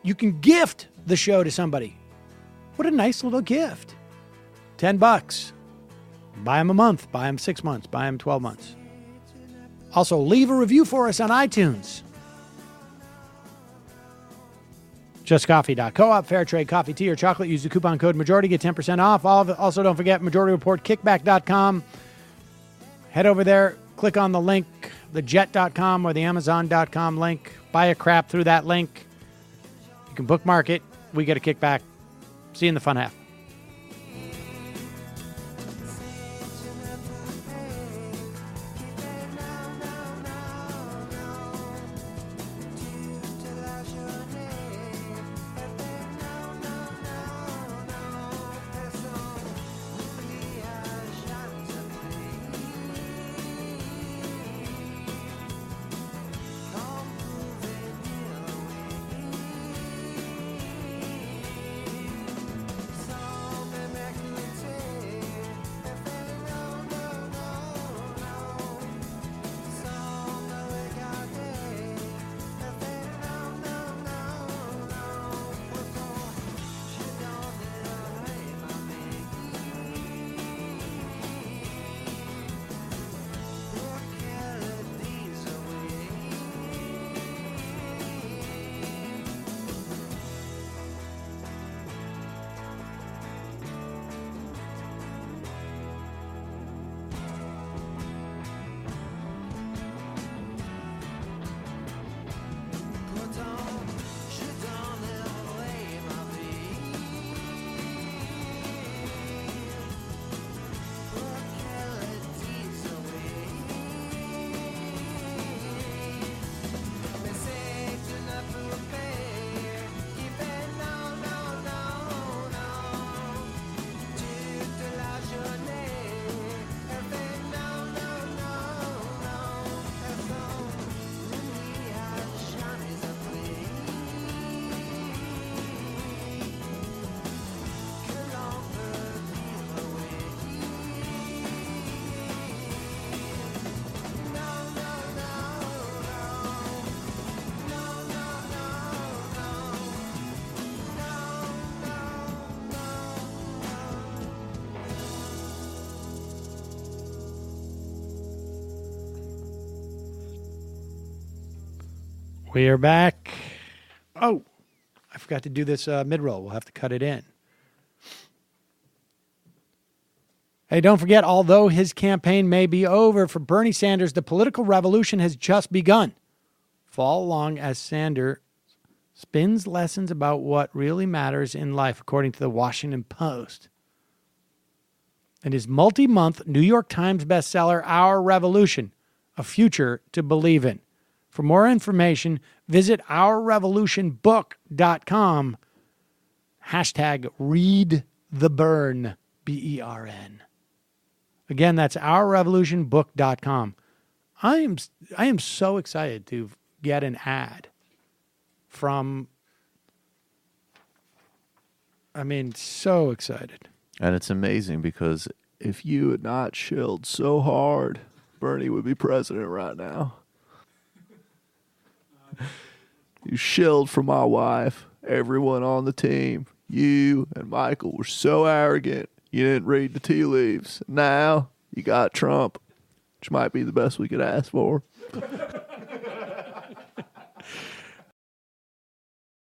You can gift the show to somebody. What a nice little gift. $10. Buy them a month. Buy them 6 months. Buy them 12 months. Also, leave a review for us on iTunes. JustCoffee.coop, fair trade coffee, tea, or chocolate. Use the coupon code majority, get 10% off. Also, don't forget majorityreportkickback.com. Head over there, click on the link, the jet.com or the amazon.com link. Buy a crap through that link. You can bookmark it. We get a kickback. See you in the fun half. We are back. Oh, I forgot to do this mid-roll. We'll have to cut it in. Hey, don't forget, although his campaign may be over, for Bernie Sanders, the political revolution has just begun. Follow along as Sanders spins lessons about what really matters in life, according to the Washington Post. And his multi-month New York Times bestseller, Our Revolution, A Future to Believe in. For more information, visit ourrevolutionbook.com. Hashtag read the burn, B-E-R-N. Again, that's ourrevolutionbook.com. I am so excited to get an ad from, so excited. And it's amazing because if you had not shilled so hard, Bernie would be president right now. You shilled for my wife, everyone on the team. You and Michael were so arrogant, you didn't read the tea leaves. Now you got Trump, which might be the best we could ask for.